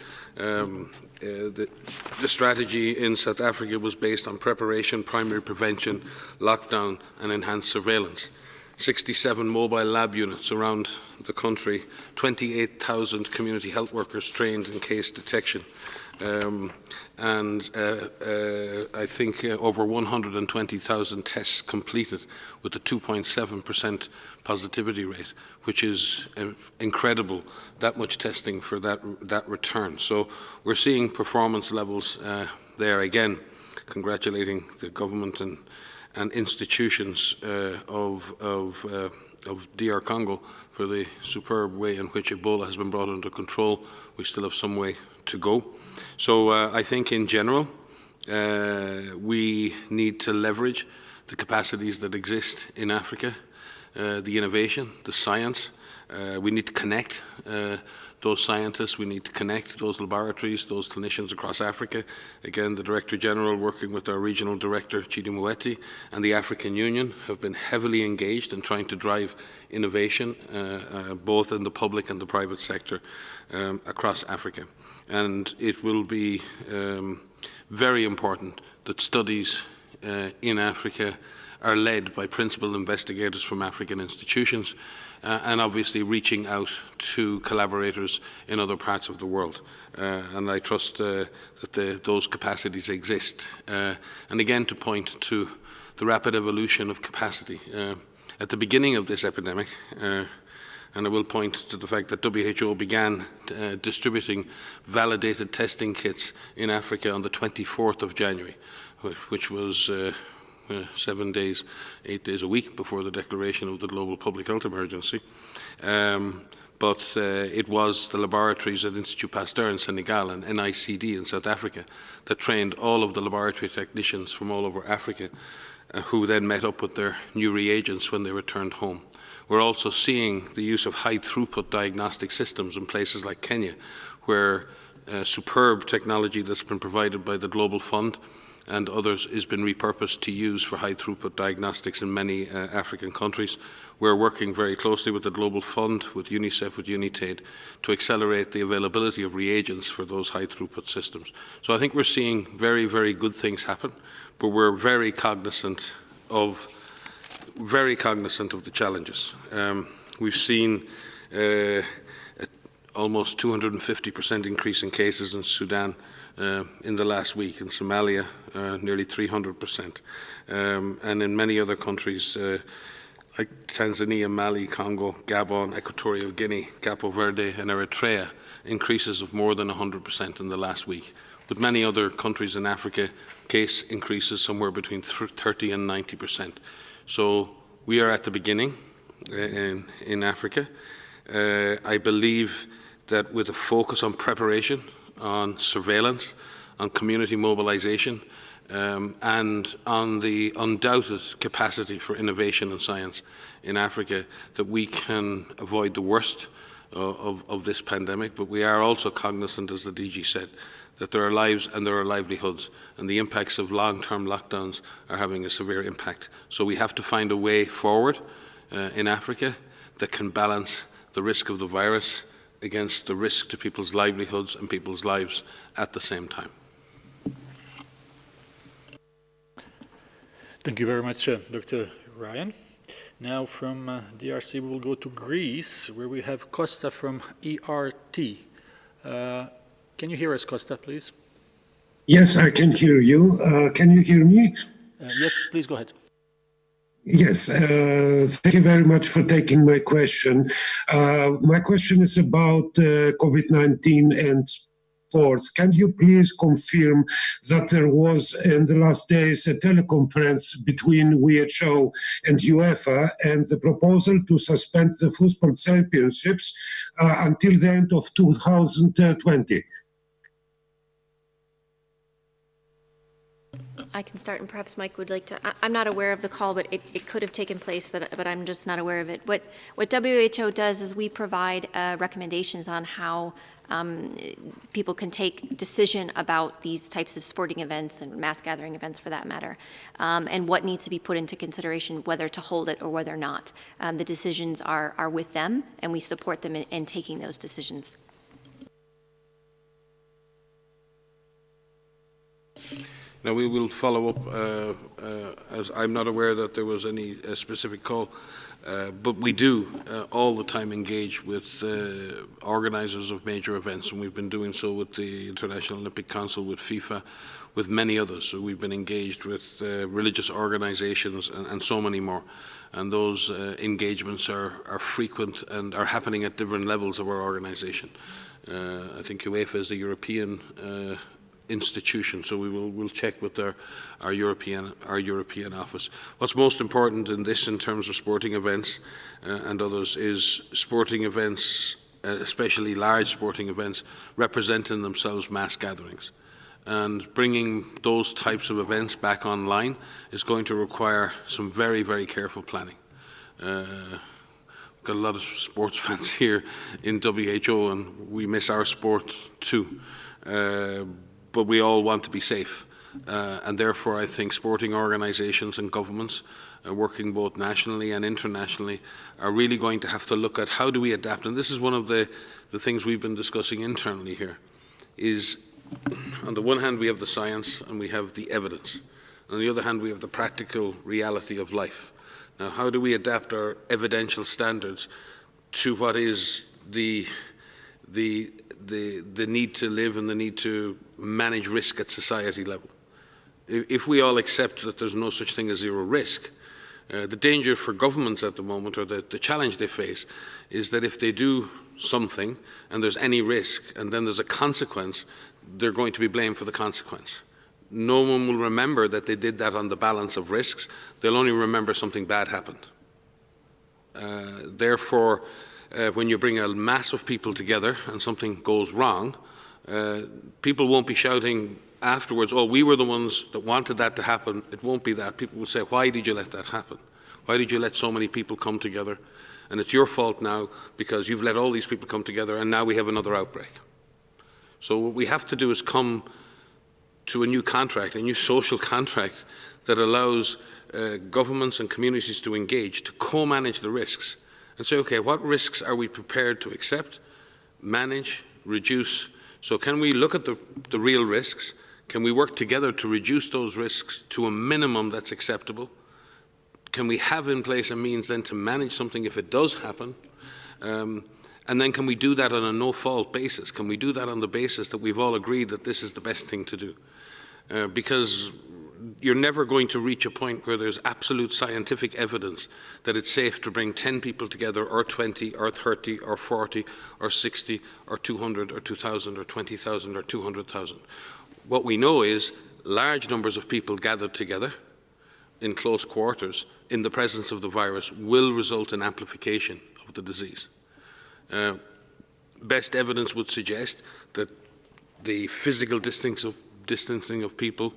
The strategy in South Africa was based on preparation, primary prevention, lockdown and enhanced surveillance. 67 mobile lab units around the country, 28,000 community health workers trained in case detection, and I think over 120,000 tests completed with a 2.7% positivity rate, which is incredible, that much testing for that return. So we're seeing performance levels there again, congratulating the government and institutions of DR Congo for the superb way in which Ebola has been brought under control. We still have some way to go. So I think in general, we need to leverage the capacities that exist in Africa, the innovation, the science. We need to connect those scientists, we need to connect those laboratories, those clinicians across Africa. Again, the Director General, working with our Regional Director, Chidi Moeti, and the African Union have been heavily engaged in trying to drive innovation, both in the public and the private sector across Africa. And it will be very important that studies in Africa are led by principal investigators from African institutions, and obviously reaching out to collaborators in other parts of the world. And I trust that those capacities exist. And again, to point to the rapid evolution of capacity. At the beginning of this epidemic, and I will point to the fact that WHO began distributing validated testing kits in Africa on the 24th of January, which was 7 days, 8 days a week before the declaration of the global public health emergency. But it was the laboratories at Institut Pasteur in Senegal and NICD in South Africa that trained all of the laboratory technicians from all over Africa, who then met up with their new reagents when they returned home. We're also seeing the use of high-throughput diagnostic systems in places like Kenya, where superb technology that's been provided by the Global Fund and others has been repurposed to use for high-throughput diagnostics in many African countries. We're working very closely with the Global Fund, with UNICEF, with UNITAID, to accelerate the availability of reagents for those high-throughput systems. So I think we're seeing very, very good things happen, but we're very cognizant of the challenges. We've seen almost 250% increase in cases in Sudan in the last week, in Somalia nearly 300%, and in many other countries like Tanzania, Mali, Congo, Gabon, Equatorial Guinea, Capo Verde and Eritrea, increases of more than 100% in the last week. With many other countries in Africa, case increases somewhere between 30 and 90%. So we are at the beginning in Africa. I believe that with a focus on preparation, on surveillance, on community mobilization, and on the undoubted capacity for innovation and science in Africa, that we can avoid the worst of this pandemic. But we are also cognizant, as the DG said, that there are lives and there are livelihoods, and the impacts of long-term lockdowns are having a severe impact. So we have to find a way forward in Africa that can balance the risk of the virus against the risk to people's livelihoods and people's lives at the same time. Thank you very much, Dr. Ryan. Now from DRC, we will go to Greece, where we have Costa from ERT. Can you hear us, Costa, please? Yes, I can hear you. Can you hear me? Yes, please go ahead. Yes, thank you very much for taking my question. My question is about COVID-19 and sports. Can you please confirm that there was in the last days a teleconference between WHO and UEFA and the proposal to suspend the football championships until the end of 2020? I can start, and perhaps Mike would like to. I'm not aware of the call, but it could have taken place, but I'm just not aware of it. What WHO does is we provide recommendations on how people can take decision about these types of sporting events and mass gathering events, for that matter, and what needs to be put into consideration, whether to hold it or whether not. The decisions are with them, and we support them in taking those decisions. Now we will follow up, as I'm not aware that there was any specific call, but we do all the time engage with organizers of major events, and we've been doing so with the International Olympic Council, with FIFA, with many others. So we've been engaged with religious organizations and so many more. And those engagements are frequent and are happening at different levels of our organization. I think UEFA is a European institution, so we'll check with our European office. What's most important in this, in terms of sporting events and others, is sporting events, especially large sporting events, representing themselves mass gatherings. And bringing those types of events back online is going to require some very, very careful planning. We've got a lot of sports fans here in WHO, and we miss our sport too. But we all want to be safe. And therefore, I think sporting organizations and governments, working both nationally and internationally, are really going to have to look at how do we adapt. And this is one of the things we've been discussing internally here, is on the one hand, we have the science and we have the evidence. On the other hand, we have the practical reality of life. Now, how do we adapt our evidential standards to what is the need to live and the need to manage risk at society level? If we all accept that there's no such thing as zero risk, the danger for governments at the moment, or the challenge they face, is that if they do something and there's any risk and then there's a consequence, they're going to be blamed for the consequence. no one will remember that they did that on the balance of risks. They'll only remember something bad happened. Therefore, when you bring a mass of people together and something goes wrong, people won't be shouting afterwards, oh, we were the ones that wanted that to happen. It won't be that. People will say, why did you let that happen? Why did you let so many people come together? And it's your fault now because you've let all these people come together and now we have another outbreak. So what we have to do is come to a new contract, a new social contract that allows governments and communities to engage, to co-manage the risks and say, okay, what risks are we prepared to accept, manage, reduce? So can we look at the real risks? Can we work together to reduce those risks to a minimum that's acceptable? Can we have in place a means then to manage something if it does happen? And then can we do that on a no-fault basis? Can we do that on the basis that we've all agreed that this is the best thing to do? Because you're never going to reach a point where there's absolute scientific evidence that it's safe to bring 10 people together, or 20, or 30, or 40, or 60, or 200, or 2,000, or 20,000, or 200,000. What we know is large numbers of people gathered together in close quarters in the presence of the virus will result in amplification of the disease. Best evidence would suggest that the physical distancing of people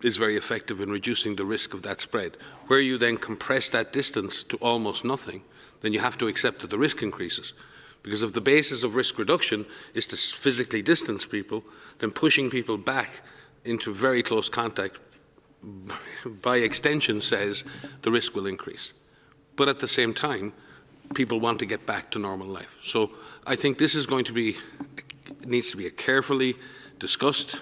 is very effective in reducing the risk of that spread. Where you then compress that distance to almost nothing, then you have to accept that the risk increases. Because if the basis of risk reduction is to physically distance people, then pushing people back into very close contact by extension says the risk will increase. But at the same time, people want to get back to normal life. So I think this is going to be, it needs to be a carefully discussed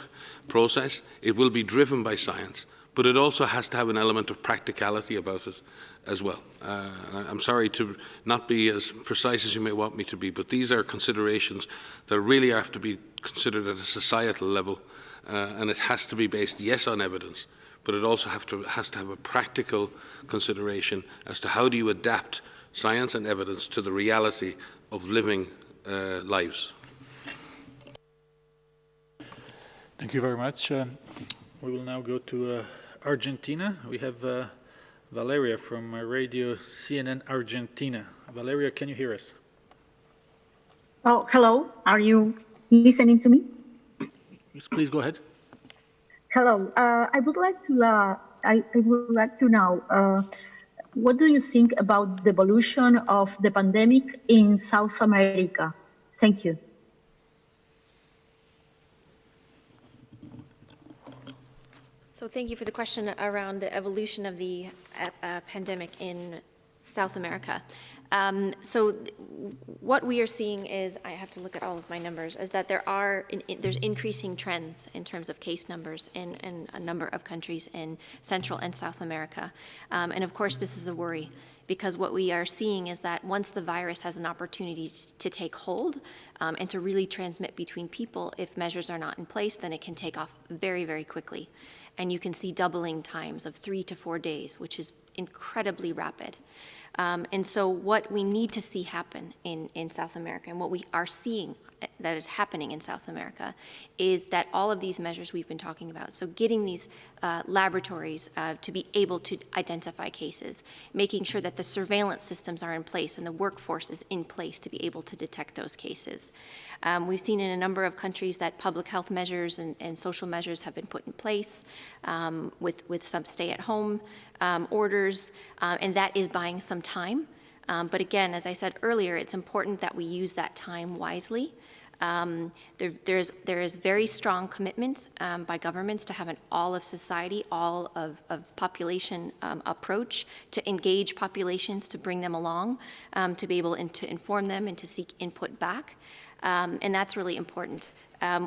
process. It will be driven by science, but it also has to have an element of practicality about it as well. I'm sorry to not be as precise as you may want me to be, but these are considerations that really have to be considered at a societal level, and it has to be based, yes, on evidence, but it also has to have a practical consideration as to how do you adapt science and evidence to the reality of living lives. Thank you very much. We will now go to Argentina. We have Valeria from Radio CNN Argentina. Valeria, can you hear us? Oh, hello. Are you listening to me? Yes, please go ahead. Hello. I would like to know what do you think about the evolution of the pandemic in South America? Thank you. So thank you for the question around the evolution of the pandemic in South America. So what we are seeing is, I have to look at all of my numbers, is that there's increasing trends in terms of case numbers in a number of countries in Central and South America. And of course, this is a worry, because what we are seeing is that once the virus has an opportunity to take hold and to really transmit between people, if measures are not in place, then it can take off very, very quickly. And you can see doubling times of 3 to 4 days, which is incredibly rapid. And so what we need to see happen in South America, and what we are seeing that is happening in South America, is that all of these measures we've been talking about, so getting these laboratories to be able to identify cases, making sure that the surveillance systems are in place and the workforce is in place to be able to detect those cases. We've seen in a number of countries that public health measures and social measures have been put in place with some stay-at-home orders, and that is buying some time. But again, as I said earlier, it's important that we use that time wisely. There is very strong commitment by governments to have an all of society, all of population approach to engage populations, to bring them along, to be able to inform them and to seek input back. And that's really important.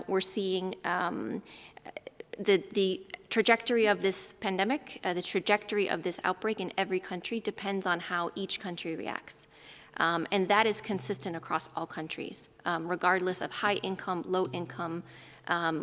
We're seeing the trajectory of this pandemic, the trajectory of this outbreak in every country depends on how each country reacts. And that is consistent across all countries, regardless of high income, low income,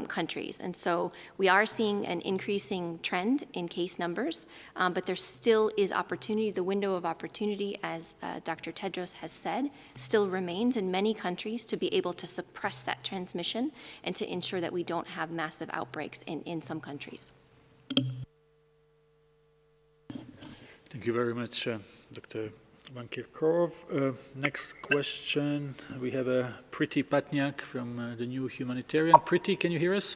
countries. And so we are seeing an increasing trend in case numbers, but there still is opportunity. The window of opportunity, as Dr. Tedros has said, still remains in many countries to be able to suppress that transmission and to ensure that we don't have massive outbreaks in some countries. Thank you very much, Dr. Van Kerkhove. Next question, we have Priti Patniak from the New Humanitarian. Priti, can you hear us?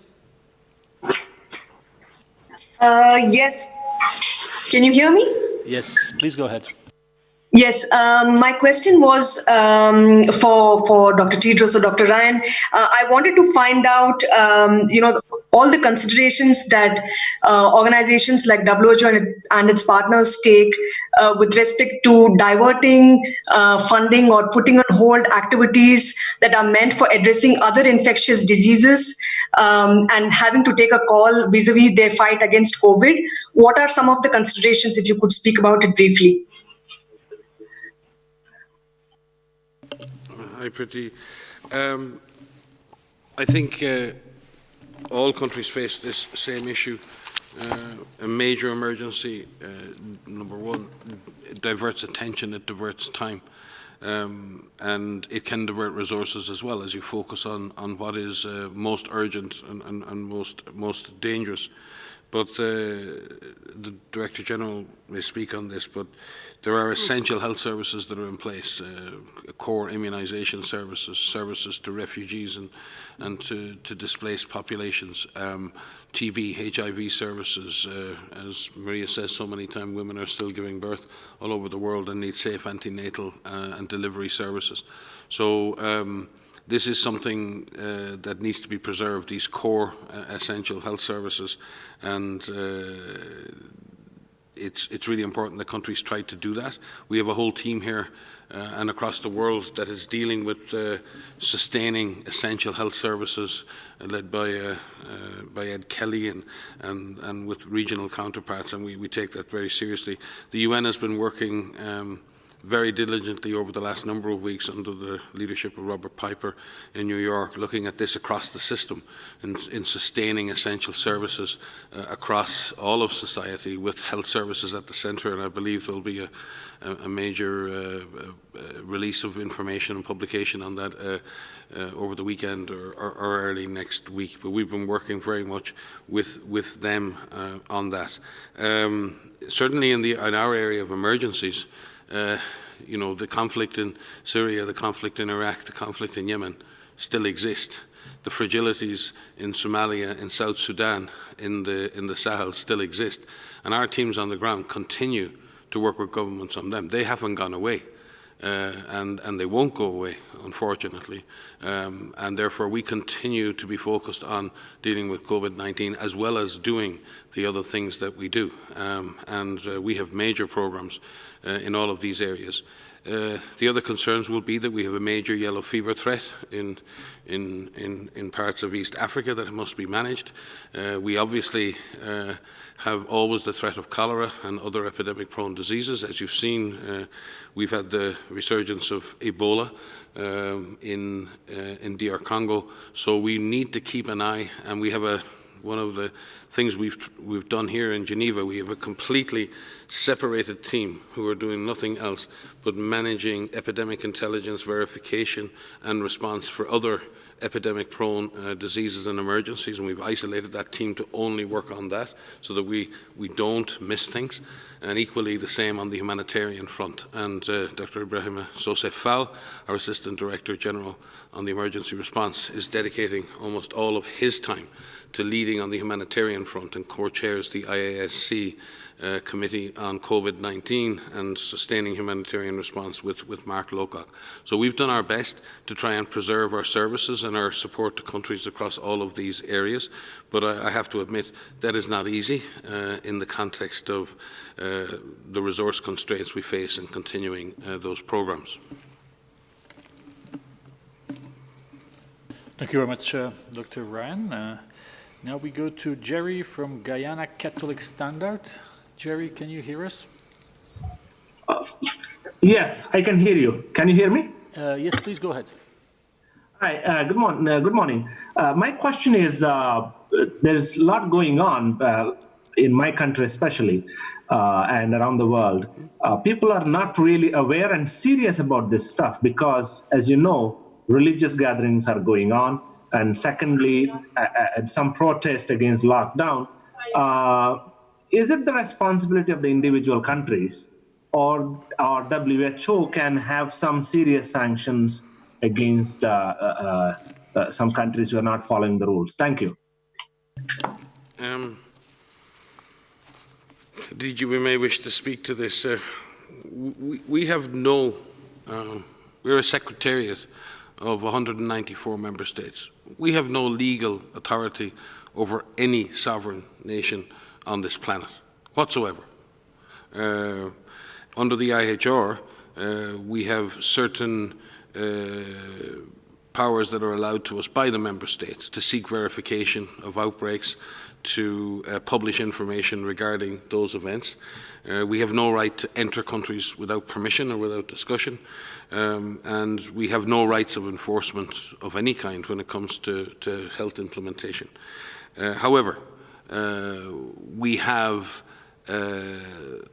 Yes. Can you hear me? Yes, please go ahead. Yes, my question was for Dr. Tedros or Dr. Ryan. I wanted to find out, all the considerations that organizations like WHO and its partners take with respect to diverting funding or putting on hold activities that are meant for addressing other infectious diseases and having to take a call vis-a-vis their fight against COVID. What are some of the considerations, if you could speak about it briefly? Hi, Priti. I think all countries face this same issue. A major emergency, number one, it diverts attention, it diverts time. And it can divert resources as well as you focus on what is most urgent and most dangerous. But the Director General may speak on this, but there are essential health services that are in place, core immunization services, services to refugees and to displaced populations, TB, HIV services. As Maria says so many times, women are still giving birth all over the world and need safe antenatal and delivery services. So this is something that needs to be preserved, these core essential health services, and it's really important that countries try to do that. We have a whole team here and across the world that is dealing with sustaining essential health services, led by Ed Kelly and with regional counterparts, and we take that very seriously. The UN has been working very diligently over the last number of weeks under the leadership of Robert Piper in New York, looking at this across the system in sustaining essential services across all of society, with health services at the centre. And I believe there will be a major release of information and publication on that over the weekend or early next week. But we've been working very much with them on that. Certainly in our area of emergencies, the conflict in Syria, the conflict in Iraq, the conflict in Yemen still exist. The fragilities in Somalia, in South Sudan, in the Sahel still exist. And our teams on the ground continue to work with governments on them. They haven't gone away, and they won't go away, unfortunately. And therefore we continue to be focused on dealing with COVID-19 as well as doing the other things that we do. And we have major programs in all of these areas. The other concerns will be that we have a major yellow fever threat in parts of East Africa that must be managed. We obviously have always the threat of cholera and other epidemic-prone diseases. As you've seen, we've had the resurgence of Ebola in DR Congo. So we need to keep an eye, and we have one of the things we've done here in Geneva. We have a completely separated team who are doing nothing else but managing epidemic intelligence, verification and response for other epidemic-prone diseases and emergencies, and we've isolated that team to only work on that so that we don't miss things. And equally the same on the humanitarian front. And Dr. Ibrahima Sosef Fall, our Assistant Director General on the emergency response, is dedicating almost all of his time to leading on the humanitarian front and co-chairs the IASC Committee on COVID-19 and sustaining humanitarian response with Mark Lowcock. So we've done our best to try and preserve our services and our support to countries across all of these areas. But I have to admit that is not easy in the context of the resource constraints we face in continuing those programs. Thank you very much, Dr. Ryan. Now we go to Jerry from Guyana Catholic Standard. Jerry, can you hear us? Yes, I can hear you. Can you hear me? Yes, please go ahead. Hi, good morning. Good morning. My question is, there's a lot going on in my country especially, and around the world. People are not really aware and serious about this stuff because, as you know, religious gatherings are going on. And secondly, some protest against lockdown. Is it the responsibility of the individual countries, or WHO can have some serious sanctions against some countries who are not following the rules? Thank you. DG, we may wish to speak to this. We have no, we're a secretariat of 194 member states. We have no legal authority over any sovereign nation on this planet whatsoever. Under the IHR, we have certain powers that are allowed to us by the member states to seek verification of outbreaks, to publish information regarding those events. We have no right to enter countries without permission or without discussion, and we have no rights of enforcement of any kind when it comes to health implementation. However, we have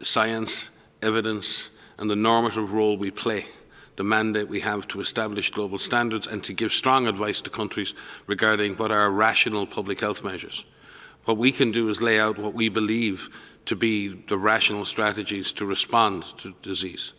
science, evidence, and the normative role we play, the mandate we have to establish global standards and to give strong advice to countries regarding what are rational public health measures. What we can do is lay out what we believe to be the rational strategies to respond to disease.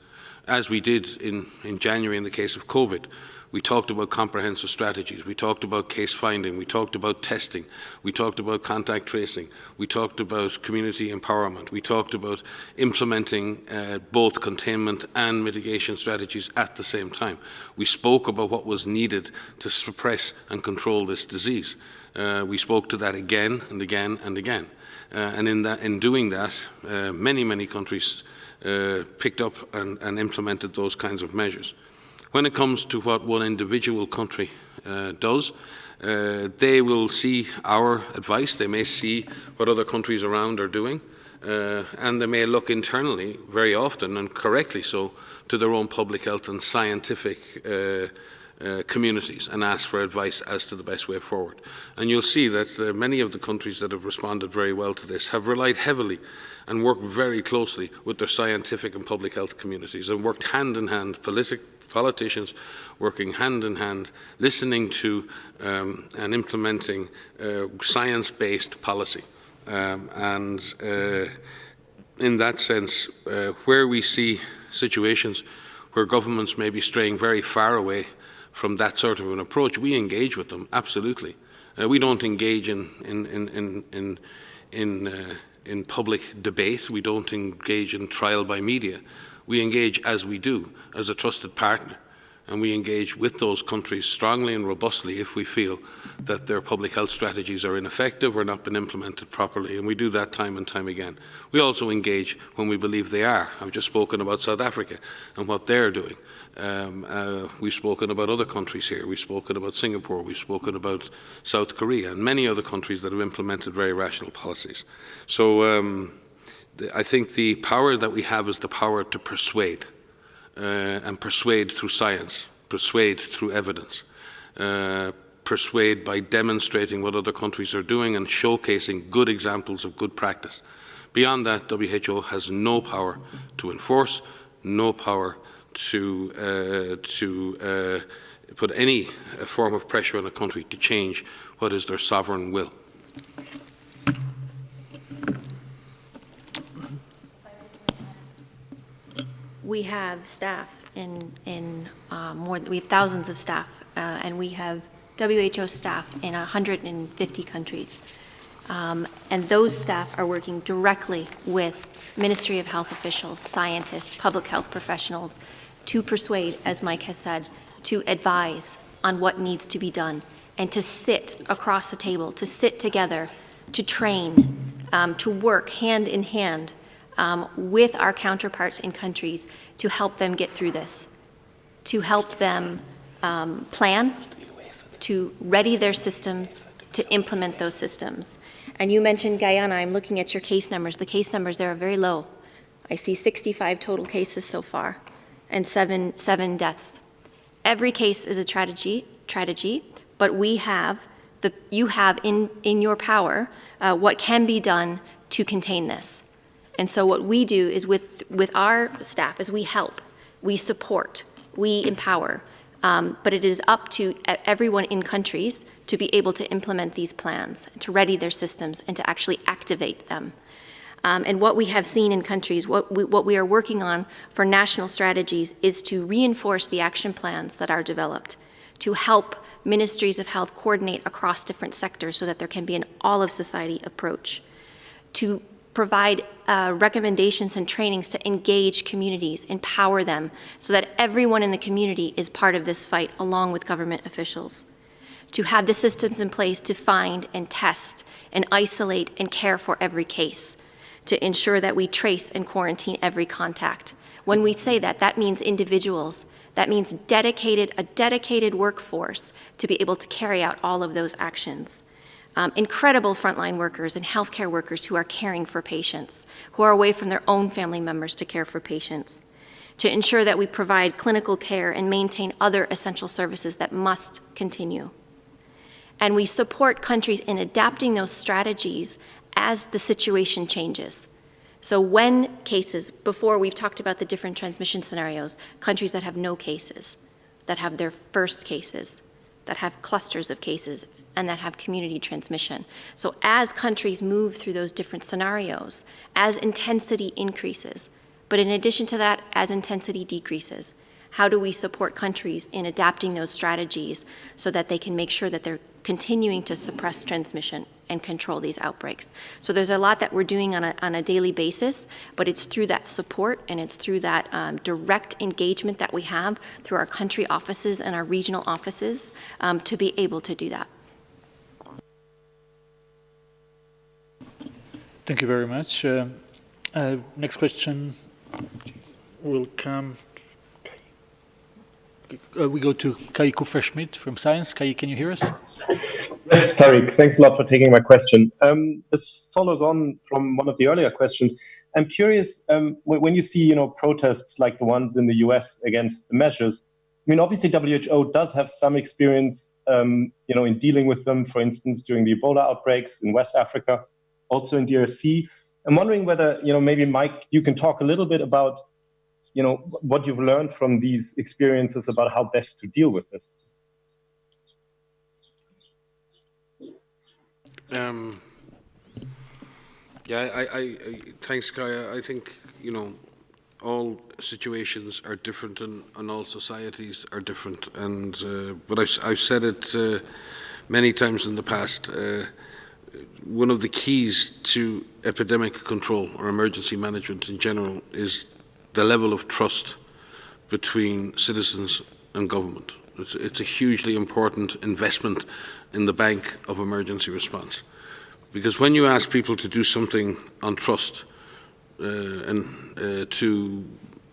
As we did in January in the case of COVID, we talked about comprehensive strategies, we talked about case finding, we talked about testing, we talked about contact tracing, we talked about community empowerment, we talked about implementing both containment and mitigation strategies at the same time. We spoke about what was needed to suppress and control this disease. We spoke to that again and again and again. And in doing that, many countries picked up and implemented those kinds of measures. When it comes to what one individual country does, they will see our advice, they may see what other countries around are doing, and they may look internally, very often, and correctly so, to their own public health and scientific communities and ask for advice as to the best way forward. And you'll see that many of the countries that have responded very well to this have relied heavily and worked very closely with their scientific and public health communities and worked hand in hand, politicians working hand in hand, listening to and implementing science-based policy. In that sense, where we see situations where governments may be straying very far away from that sort of an approach, we engage with them, absolutely. We don't engage in public debate. We don't engage in trial by media. We engage as we do, as a trusted partner. And we engage with those countries strongly and robustly if we feel that their public health strategies are ineffective or not been implemented properly. And we do that time and time again. We also engage when we believe they are. I've just spoken about South Africa and what they're doing. We've spoken about other countries here. We've spoken about Singapore. We've spoken about South Korea and many other countries that have implemented very rational policies. So I think the power that we have is the power to persuade, and persuade through science, persuade through evidence, persuade by demonstrating what other countries are doing and showcasing good examples of good practice. Beyond that, WHO has no power to enforce, no power to put any form of pressure on a country to change what is their sovereign will. We have staff we have thousands of staff, and we have WHO staff in 150 countries. And those staff are working directly with Ministry of Health officials, scientists, public health professionals to persuade, as Mike has said, to advise on what needs to be done and to sit across the table, to sit together, to train, to work hand in hand with our counterparts in countries to help them get through this, to help them plan, to ready their systems, to implement those systems. And you mentioned Guyana. I'm looking at your case numbers. The case numbers there are very low. I see 65 total cases so far and seven deaths. Every case is a tragedy, strategy, but you have in your power what can be done to contain this. And so what we do is with our staff is we help, we support, we empower, but it is up to everyone in countries to be able to implement these plans, to ready their systems, and to actually activate them. And what we have seen in countries, what we are working on for national strategies is to reinforce the action plans that are developed, to help ministries of health coordinate across different sectors so that there can be an all-of-society approach, to provide recommendations and trainings to engage communities, empower them, so that everyone in the community is part of this fight along with government officials, to have the systems in place to find and test and isolate and care for every case, to ensure that we trace and quarantine every contact. When we say that, that means individuals. That means a dedicated workforce to be able to carry out all of those actions. Incredible frontline workers and healthcare workers who are caring for patients, who are away from their own family members to care for patients, to ensure that we provide clinical care and maintain other essential services that must continue. And we support countries in adapting those strategies as the situation changes. So when cases, before we've talked about the different transmission scenarios, countries that have no cases, that have their first cases, that have clusters of cases, and that have community transmission. So as countries move through those different scenarios, as intensity increases, but in addition to that, as intensity decreases, how do we support countries in adapting those strategies so that they can make sure that they're continuing to suppress transmission and control these outbreaks? So there's a lot that we're doing on a daily basis, but it's through that support and it's through that direct engagement that we have through our country offices and our regional offices to be able to do that. Thank you very much. Next question will come. We go to Kai Kupferschmidt from Science. Kai, can you hear us? Yes, Tariq, thanks a lot for taking my question. This follows on from one of the earlier questions. I'm curious, when you see, protests like the ones in the US against the measures, I mean, obviously WHO does have some experience, in dealing with them, for instance, during the Ebola outbreaks in West Africa, also in DRC. I'm wondering whether, maybe Mike, you can talk a little bit about, what you've learned from these experiences about how best to deal with this. Thanks, Kai. I think, all situations are different and all societies are different. And but I've said it many times in the past. One of the keys to epidemic control or emergency management in general is the level of trust between citizens and government. It's a hugely important investment in the bank of emergency response. Because when you ask people to do something on trust and to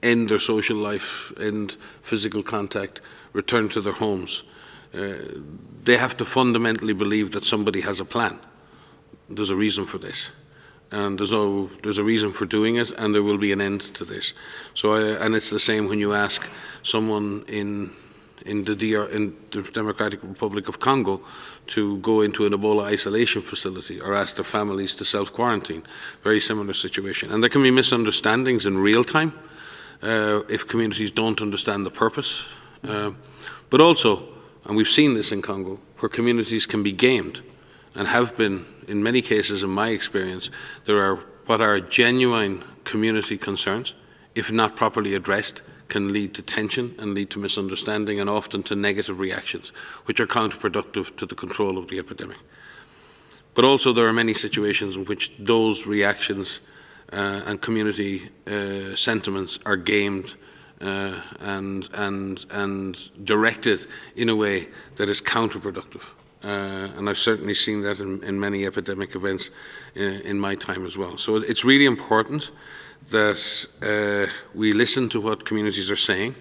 end their social life, end physical contact, return to their homes, they have to fundamentally believe that somebody has a plan. There's a reason for this. And there's a reason for doing it, and there will be an end to this. So, and it's the same when you ask someone in the Democratic Republic of Congo to go into an Ebola isolation facility or ask their families to self-quarantine. Very similar situation. And there can be misunderstandings in real time if communities don't understand the purpose. But also, and we've seen this in Congo, where communities can be gamed and have been, in many cases in my experience, there are what are genuine community concerns, if not properly addressed, can lead to tension and lead to misunderstanding and often to negative reactions, which are counterproductive to the control of the epidemic. But also there are many situations in which those reactions and community sentiments are gamed and directed in a way that is counterproductive. And I've certainly seen that in many epidemic events in my time as well. So it's really important that we listen to what communities are saying.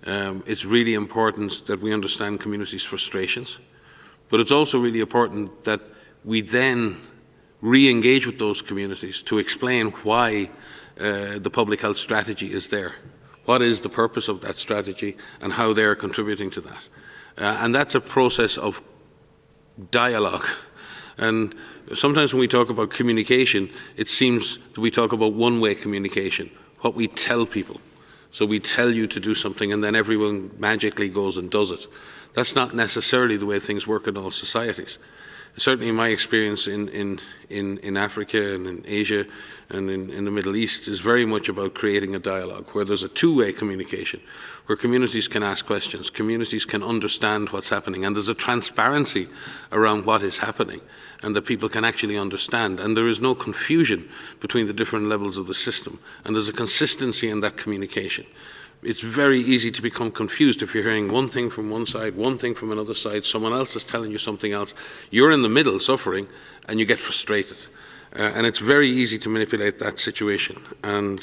It's really important that we understand communities' frustrations. But it's also really important that we then re-engage with those communities to explain why the public health strategy is there. What is the purpose of that strategy and how they are contributing to that? And that's a process of dialogue. And sometimes when we talk about communication, it seems that we talk about one-way communication, what we tell people. So we tell you to do something and then everyone magically goes and does it. That's not necessarily the way things work in all societies. Certainly my experience in Africa and in Asia and in the Middle East is very much about creating a dialogue where there's a two-way communication, where communities can ask questions, communities can understand what's happening, and there's a transparency around what is happening, and that people can actually understand, and there is no confusion between the different levels of the system, and there's a consistency in that communication. It's very easy to become confused if you're hearing one thing from one side, one thing from another side, someone else is telling you something else. You're in the middle suffering and you get frustrated. And it's very easy to manipulate that situation. And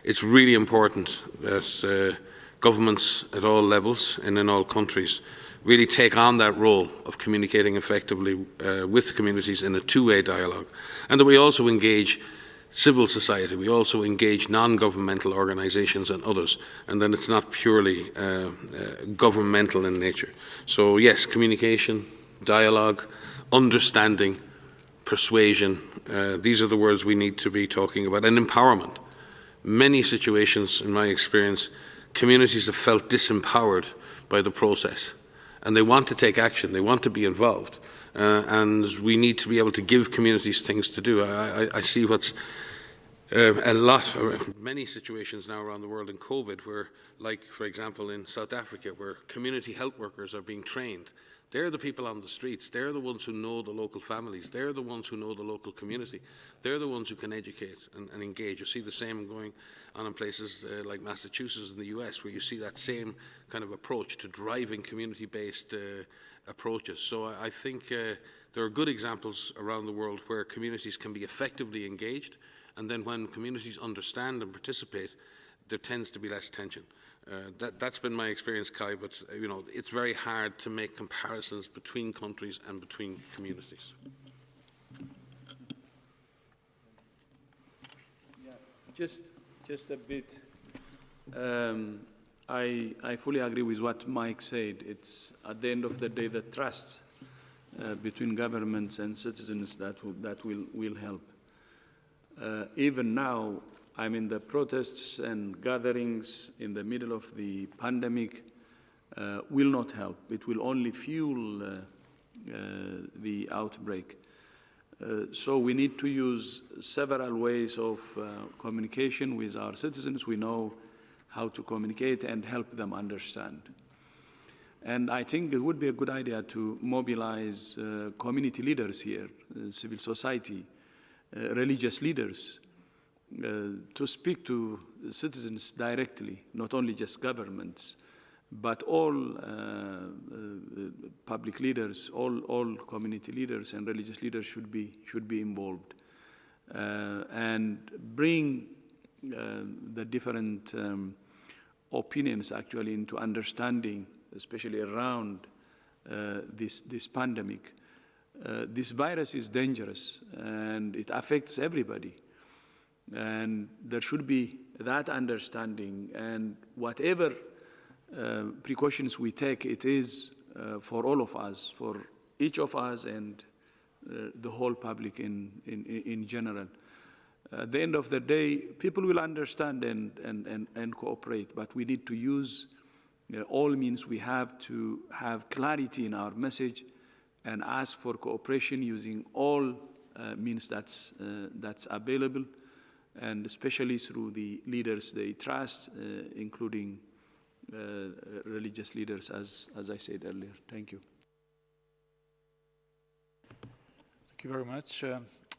it's really important that governments at all levels and in all countries really take on that role of communicating effectively with communities in a two-way dialogue. And that we also engage civil society, we also engage non-governmental organizations and others, and then it's not purely governmental in nature. So yes, communication, dialogue, understanding, persuasion, these are the words we need to be talking about, and empowerment. Many situations, in my experience, communities have felt disempowered by the process, and they want to take action, they want to be involved, and we need to be able to give communities things to do. I see what's many situations now around the world in COVID where, like for example in South Africa, where community health workers are being trained. They're the people on the streets, they're the ones who know the local families, they're the ones who know the local community, they're the ones who can educate and engage. You see the same going on in places like Massachusetts in the US, where you see that same kind of approach to driving community-based approaches. So I think there are good examples around the world where communities can be effectively engaged. And then when communities understand and participate, there tends to be less tension. That's been my experience, Kai, but you know, it's very hard to make comparisons between countries and between communities. Yeah, just a bit. I fully agree with what Mike said. It's at the end of the day the trust between governments and citizens that will help. Even now, I mean, the protests and gatherings in the middle of the pandemic will not help. It will only fuel the outbreak. So we need to use several ways of communication with our citizens. We know how to communicate and help them understand. And I think it would be a good idea to mobilize community leaders here, civil society, religious leaders, to speak to citizens directly, not only just governments, but all public leaders, all community leaders and religious leaders should be involved, and bring the different opinions actually into understanding, especially around this pandemic. This virus is dangerous and it affects everybody. And there should be that understanding, and whatever precautions we take, it is for all of us, for each of us and the whole public in general. At the end of the day, people will understand and cooperate, but we need to use all means we have to have clarity in our message and ask for cooperation using all means that's available, and especially through the leaders they trust, including religious leaders, as I said earlier. Thank you. Thank you very much.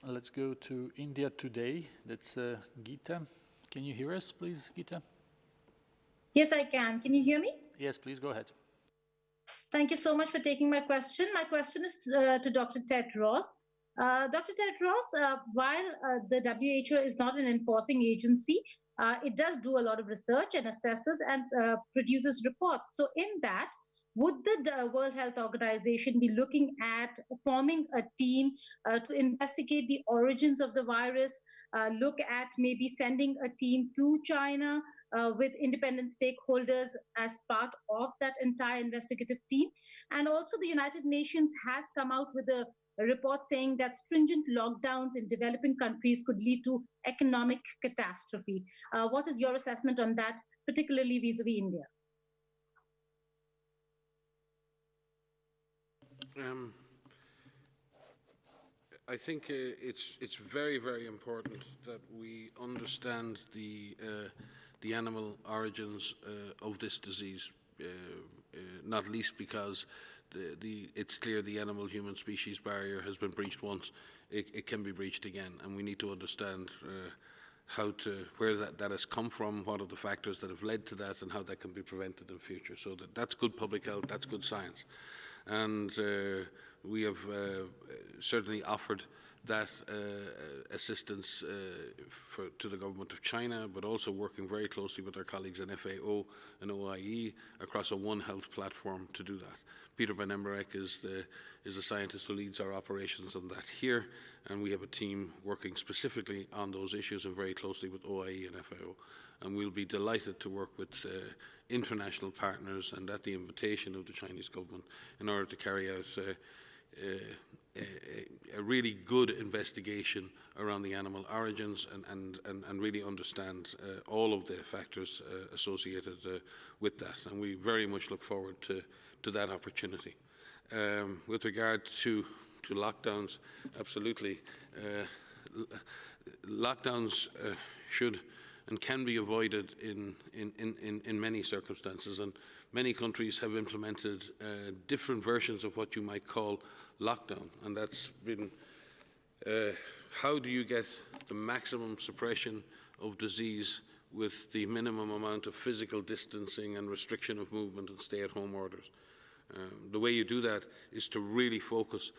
Let's go to India today. That's Geeta. Can you hear us, please, Geeta? Yes, I can. Can you hear me? Yes, please go ahead. Thank you so much for taking my question. My question is to Dr. Tedros. Dr. Tedros, while the WHO is not an enforcing agency, it does do a lot of research and assesses and produces reports. So in that, would the World Health Organization be looking at forming a team to investigate the origins of the virus, look at maybe sending a team to China with independent stakeholders as part of that entire investigative team. And also the United Nations has come out with a report saying that stringent lockdowns in developing countries could lead to economic catastrophe. What is your assessment on that, particularly vis-a-vis India? I think it's very, very important that we understand the animal origins of this disease, not least because it's clear the animal-human species barrier has been breached once. It can be breached again, and we need to understand where that has come from, what are the factors that have led to that, and how that can be prevented in future. So that's good public health, that's good science. And we have certainly offered that assistance to the government of China, but also working very closely with our colleagues in FAO and OIE across a One Health platform to do that. Peter Van Emmerich is the scientist who leads our operations on that here, and we have a team working specifically on those issues and very closely with OIE and FAO. And we'll be delighted to work with international partners and at the invitation of the Chinese government in order to carry out a really good investigation around the animal origins and really understand all of the factors associated with that. And we very much look forward to that opportunity. With regard to lockdowns, absolutely. Lockdowns should and can be avoided in many circumstances, and many countries have implemented different versions of what you might call lockdown, and that's been how do you get the maximum suppression of disease with the minimum amount of physical distancing and restriction of movement and stay-at-home orders. The way you do that is to really focus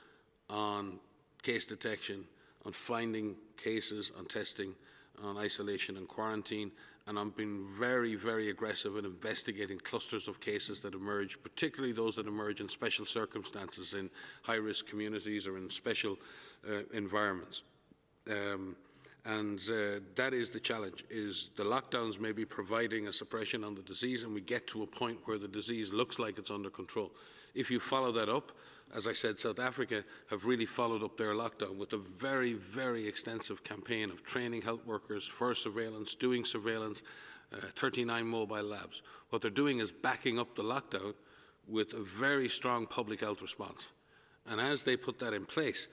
on case detection, on finding cases, on testing, on isolation and quarantine, and on being very, very aggressive in investigating clusters of cases that emerge, particularly those that emerge in special circumstances, in high-risk communities or in special environments. That is the challenge, is the lockdowns may be providing a suppression on the disease, and we get to a point where the disease looks like it's under control. If you follow that up, as I said, South Africa have really followed up their lockdown with a very, very extensive campaign of training health workers for surveillance, doing surveillance, 39 mobile labs. What they're doing is backing up the lockdown with a very strong public health response. And as they put that in place,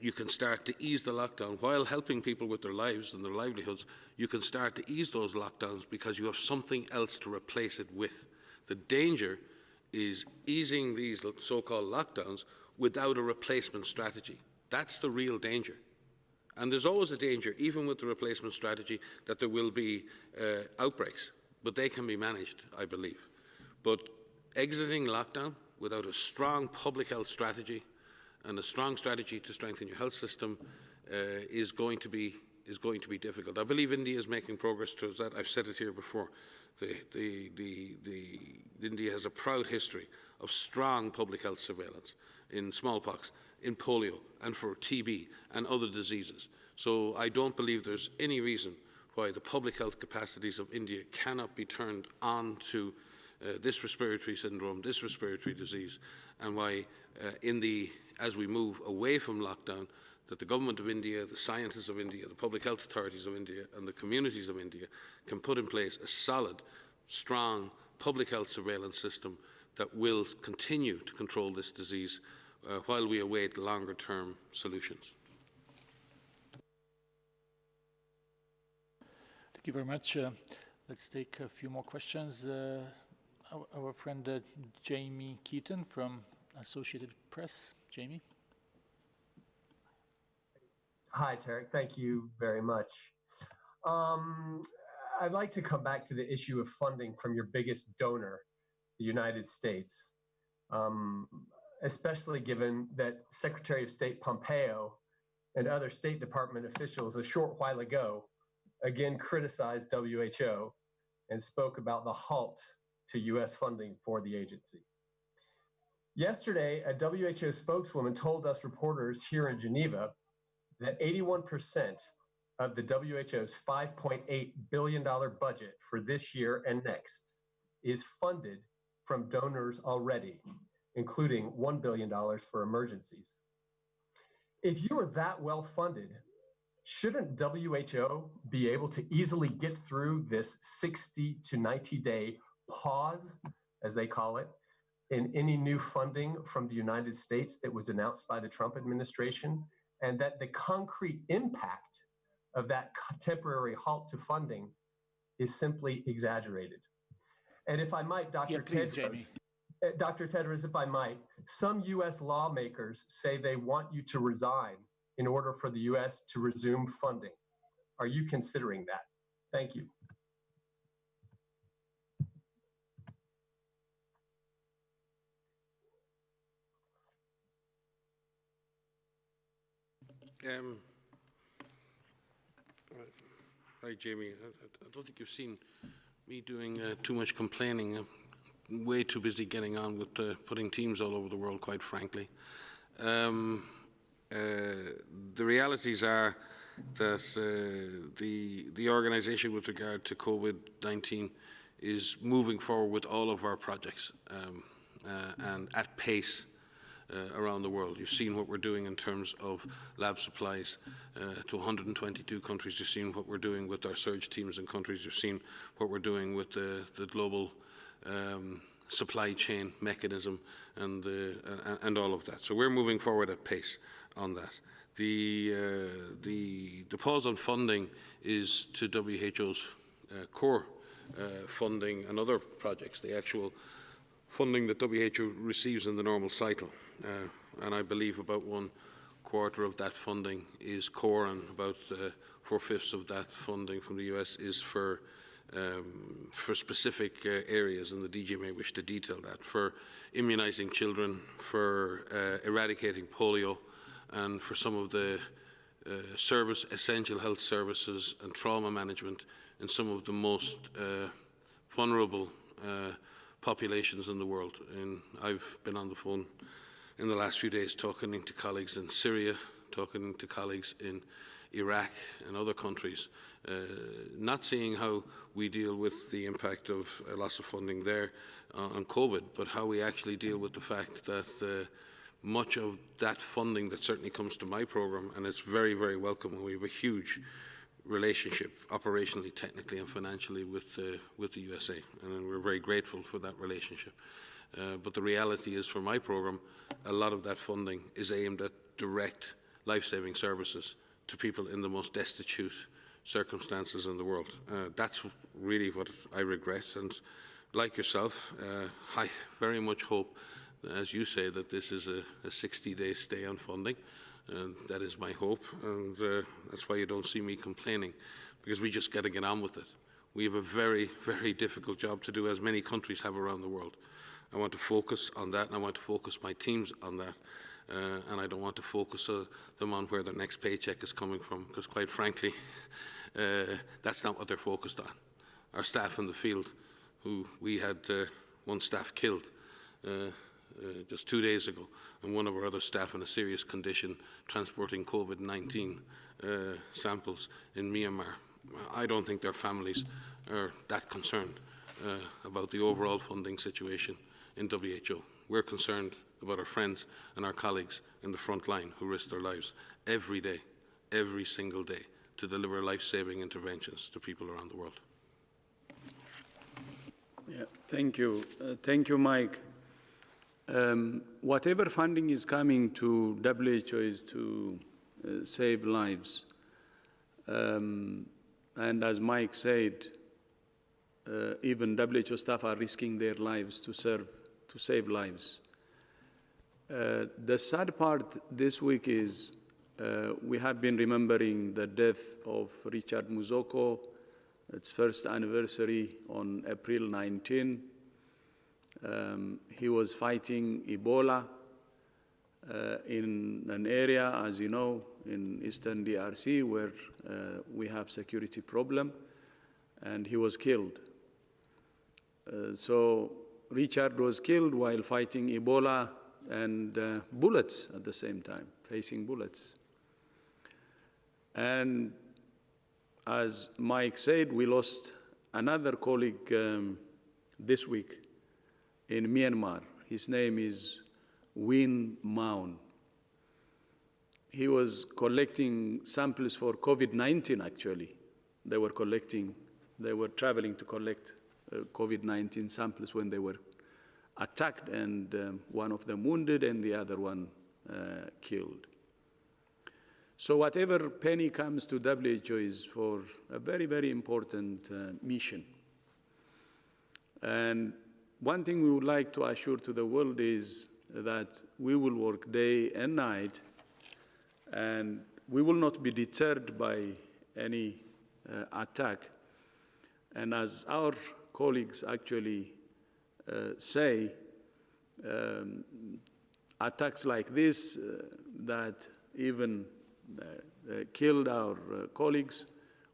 you can start to ease the lockdown while helping people with their lives and their livelihoods. You can start to ease those lockdowns because you have something else to replace it with. The danger is easing these so-called lockdowns without a replacement strategy. That's the real danger. And there's always a danger, even with the replacement strategy, that there will be outbreaks, but they can be managed, I believe. But exiting lockdown without a strong public health strategy and a strong strategy to strengthen your health system is going to be difficult. I believe India is making progress towards that. I've said it here before. India has a proud history of strong public health surveillance in smallpox, in polio, and for TB and other diseases. So I don't believe there's any reason why the public health capacities of India cannot be turned on to this respiratory syndrome, this respiratory disease, and why as we move away from lockdown, that the government of India, the scientists of India, the public health authorities of India, and the communities of India can put in place a solid, strong public health surveillance system that will continue to control this disease while we await longer-term solutions. Thank you very much. Let's take a few more questions. Our friend Jamie Keaton from Associated Press. Jamie? Hi, Tarek. Thank you very much. I'd like to come back to the issue of funding from your biggest donor, the United States, especially given that Secretary of State Pompeo and other State Department officials a short while ago again criticized WHO and spoke about the halt to U.S. funding for the agency. Yesterday, a WHO spokeswoman told us reporters here in Geneva that 81% of the WHO's $5.8 billion budget for this year and next is funded from donors already, including $1 billion for emergencies. If you are that well funded, shouldn't WHO be able to easily get through this 60 to 90 day pause, as they call it, in any new funding from the United States that was announced by the Trump administration, and that the concrete impact of that temporary halt to funding is simply exaggerated? And if I might, Dr. Tedros, Dr. Tedros, if I might, some US lawmakers say they want you to resign in order for the US to resume funding. Are you considering that? Thank you. Hi, Jamie. I don't think you've seen me doing too much complaining. I'm way too busy getting on with putting teams all over the world, quite frankly. The realities are that the organization with regard to COVID-19 is moving forward with all of our projects and at pace around the world. You've seen what we're doing in terms of lab supplies to 122 countries. You've seen what we're doing with our surge teams in countries. You've seen what we're doing with the global supply chain mechanism and all of that. So we're moving forward at pace on that. The pause on funding is to WHO's core funding and other projects, the actual funding that WHO receives in the normal cycle. And I believe about 1/4 of that funding is core, and about 4/5 of that funding from the US is for specific areas, and the DG may wish to detail that, for immunizing children, for eradicating polio, and for some of the essential health services and trauma management in some of the most vulnerable populations in the world. And I've been on the phone in the last few days talking to colleagues in Syria, talking to colleagues in Iraq and other countries, not seeing how we deal with the impact of a loss of funding there on COVID, but how we actually deal with the fact that much of that funding that certainly comes to my program, and it's very, very welcome, and we have a huge relationship operationally, technically and financially with the USA, and we're very grateful for that relationship. But the reality is, for my program, a lot of that funding is aimed at direct life-saving services to people in the most destitute circumstances in the world. That's really what I regret, and like yourself, I very much hope, as you say, that this is a 60-day stay on funding. That is my hope, and that's why you don't see me complaining, because we just got to get on with it. We have a very, very difficult job to do, as many countries have around the world. I want to focus on that, and I want to focus my teams on that, and I don't want to focus them on where their next paycheck is coming from, because quite frankly, that's not what they're focused on. Our staff in the field, who we had one staff killed just 2 days ago, and one of our other staff in a serious condition transporting COVID-19 samples in Myanmar. I don't think their families are that concerned about the overall funding situation in WHO. We're concerned about our friends and our colleagues in the front line who risk their lives every day, every single day, to deliver life-saving interventions to people around the world. Yeah, thank you. Thank you, Mike. Whatever funding is coming to WHO is to save lives. And as Mike said, even WHO staff are risking their lives to save lives. The sad part this week is we have been remembering the death of Richard Muzoko, its first anniversary on April 19. He was fighting Ebola in an area, as you know, in Eastern DRC, where we have security problem, and he was killed. So Richard was killed while fighting Ebola and bullets at the same time, facing bullets. And as Mike said, we lost another colleague this week in Myanmar. His name is Win Maun. He was collecting samples for COVID-19, actually. They were traveling to collect COVID-19 samples when they were attacked, and one of them wounded and the other one killed. So whatever penny comes to WHO is for a very, very important mission. And one thing we would like to assure to the world is that we will work day and night, and we will not be deterred by any attack. And as our colleagues actually say, attacks like this that even killed our colleagues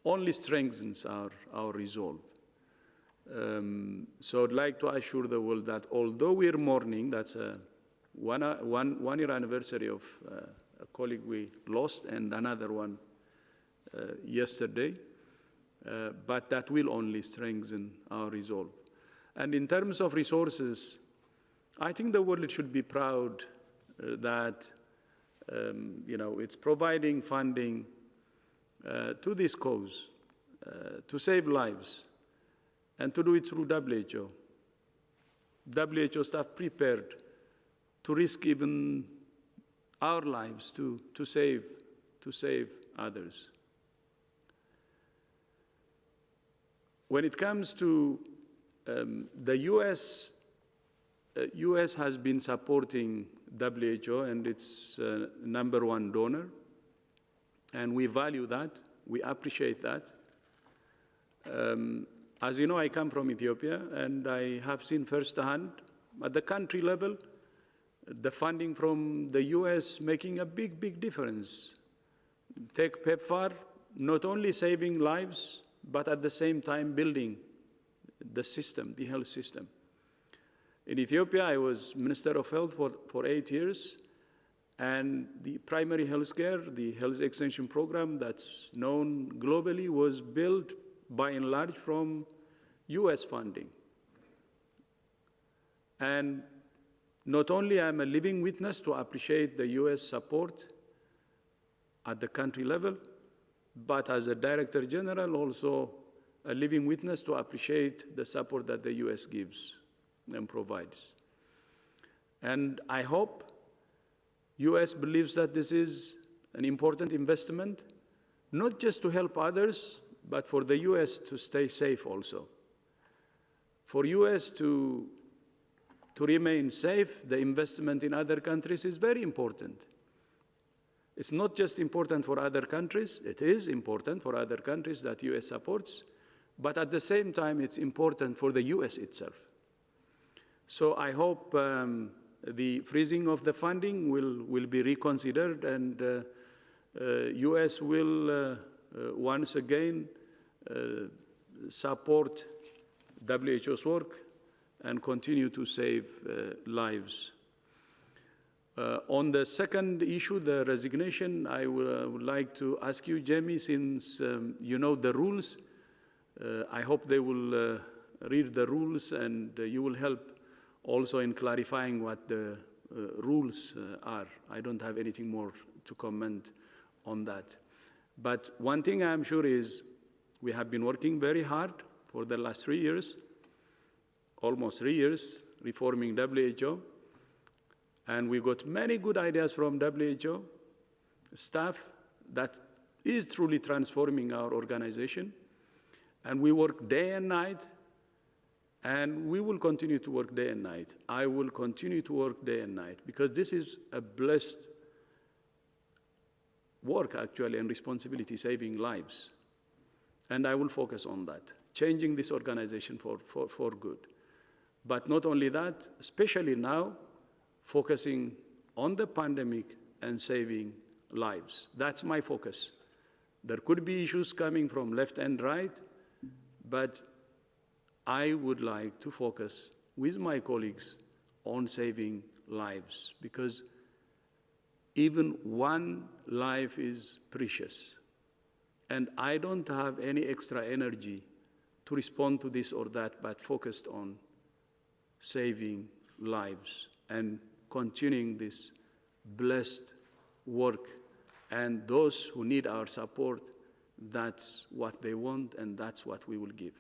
only strengthens our resolve. So I'd like to assure the world that although we're mourning, that's a one year anniversary of a colleague we lost and another one yesterday, but that will only strengthen our resolve. And in terms of resources, I think the world should be proud that it's providing funding to this cause, to save lives, and to do it through WHO. WHO staff prepared to risk even our lives to save others. When it comes to the US has been supporting WHO, and it's #1 donor, and we value that, we appreciate that. As you know, I come from Ethiopia, and I have seen firsthand at the country level the funding from the US making a big, big difference. Take PEPFAR, not only saving lives, but at the same time building the system, the health system. In Ethiopia, I was Minister of Health for 8 years, and the primary health care, the health extension program that's known globally, was built by and large from US funding. And not only am I a living witness to appreciate the US support at the country level, but as a Director General, also a living witness to appreciate the support that the US gives and provides. And I hope US believes that this is an important investment, not just to help others, but for the US to stay safe also. For US to remain safe, the investment in other countries is very important. It's not just important for other countries, it is important for other countries that US supports, but at the same time, it's important for the US itself. So I hope the freezing of the funding will be reconsidered, and US will once again support WHO's work and continue to save lives. On the second issue, the resignation, I would like to ask you, Jamie, since you know the rules, I hope they will read the rules, and you will help also in clarifying what the rules are. I don't have anything more to comment on that. But one thing I'm sure is we have been working very hard for the last 3 years, almost 3 years, reforming WHO. And we got many good ideas from WHO staff that is truly transforming our organization. And we work day and night, and we will continue to work day and night. I will continue to work day and night, because this is a blessed work, actually, and responsibility, saving lives. And I will focus on that, changing this organization for good. But not only that, especially now, focusing on the pandemic and saving lives. That's my focus. There could be issues coming from left and right, but I would like to focus with my colleagues on saving lives, because even one life is precious. And I don't have any extra energy to respond to this or that, but focused on saving lives and continuing this blessed work. And those who need our support, that's what they want, and that's what we will give.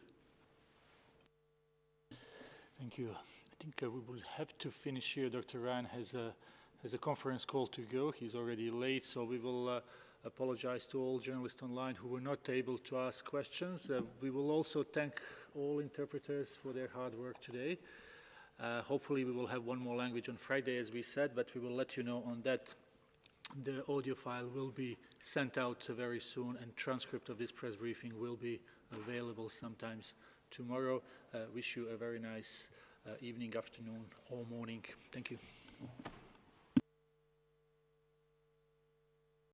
Thank you. I think we will have to finish here. Dr. Ryan has a conference call to go. He's already late, so we will apologize to all journalists online who were not able to ask questions. We will also thank all interpreters for their hard work today. Hopefully we will have one more language on Friday, as we said, but we will let you know on that. The audio file will be sent out very soon, and transcript of this press briefing will be available sometimes tomorrow. Wish you a very nice evening, afternoon, or morning. Thank you.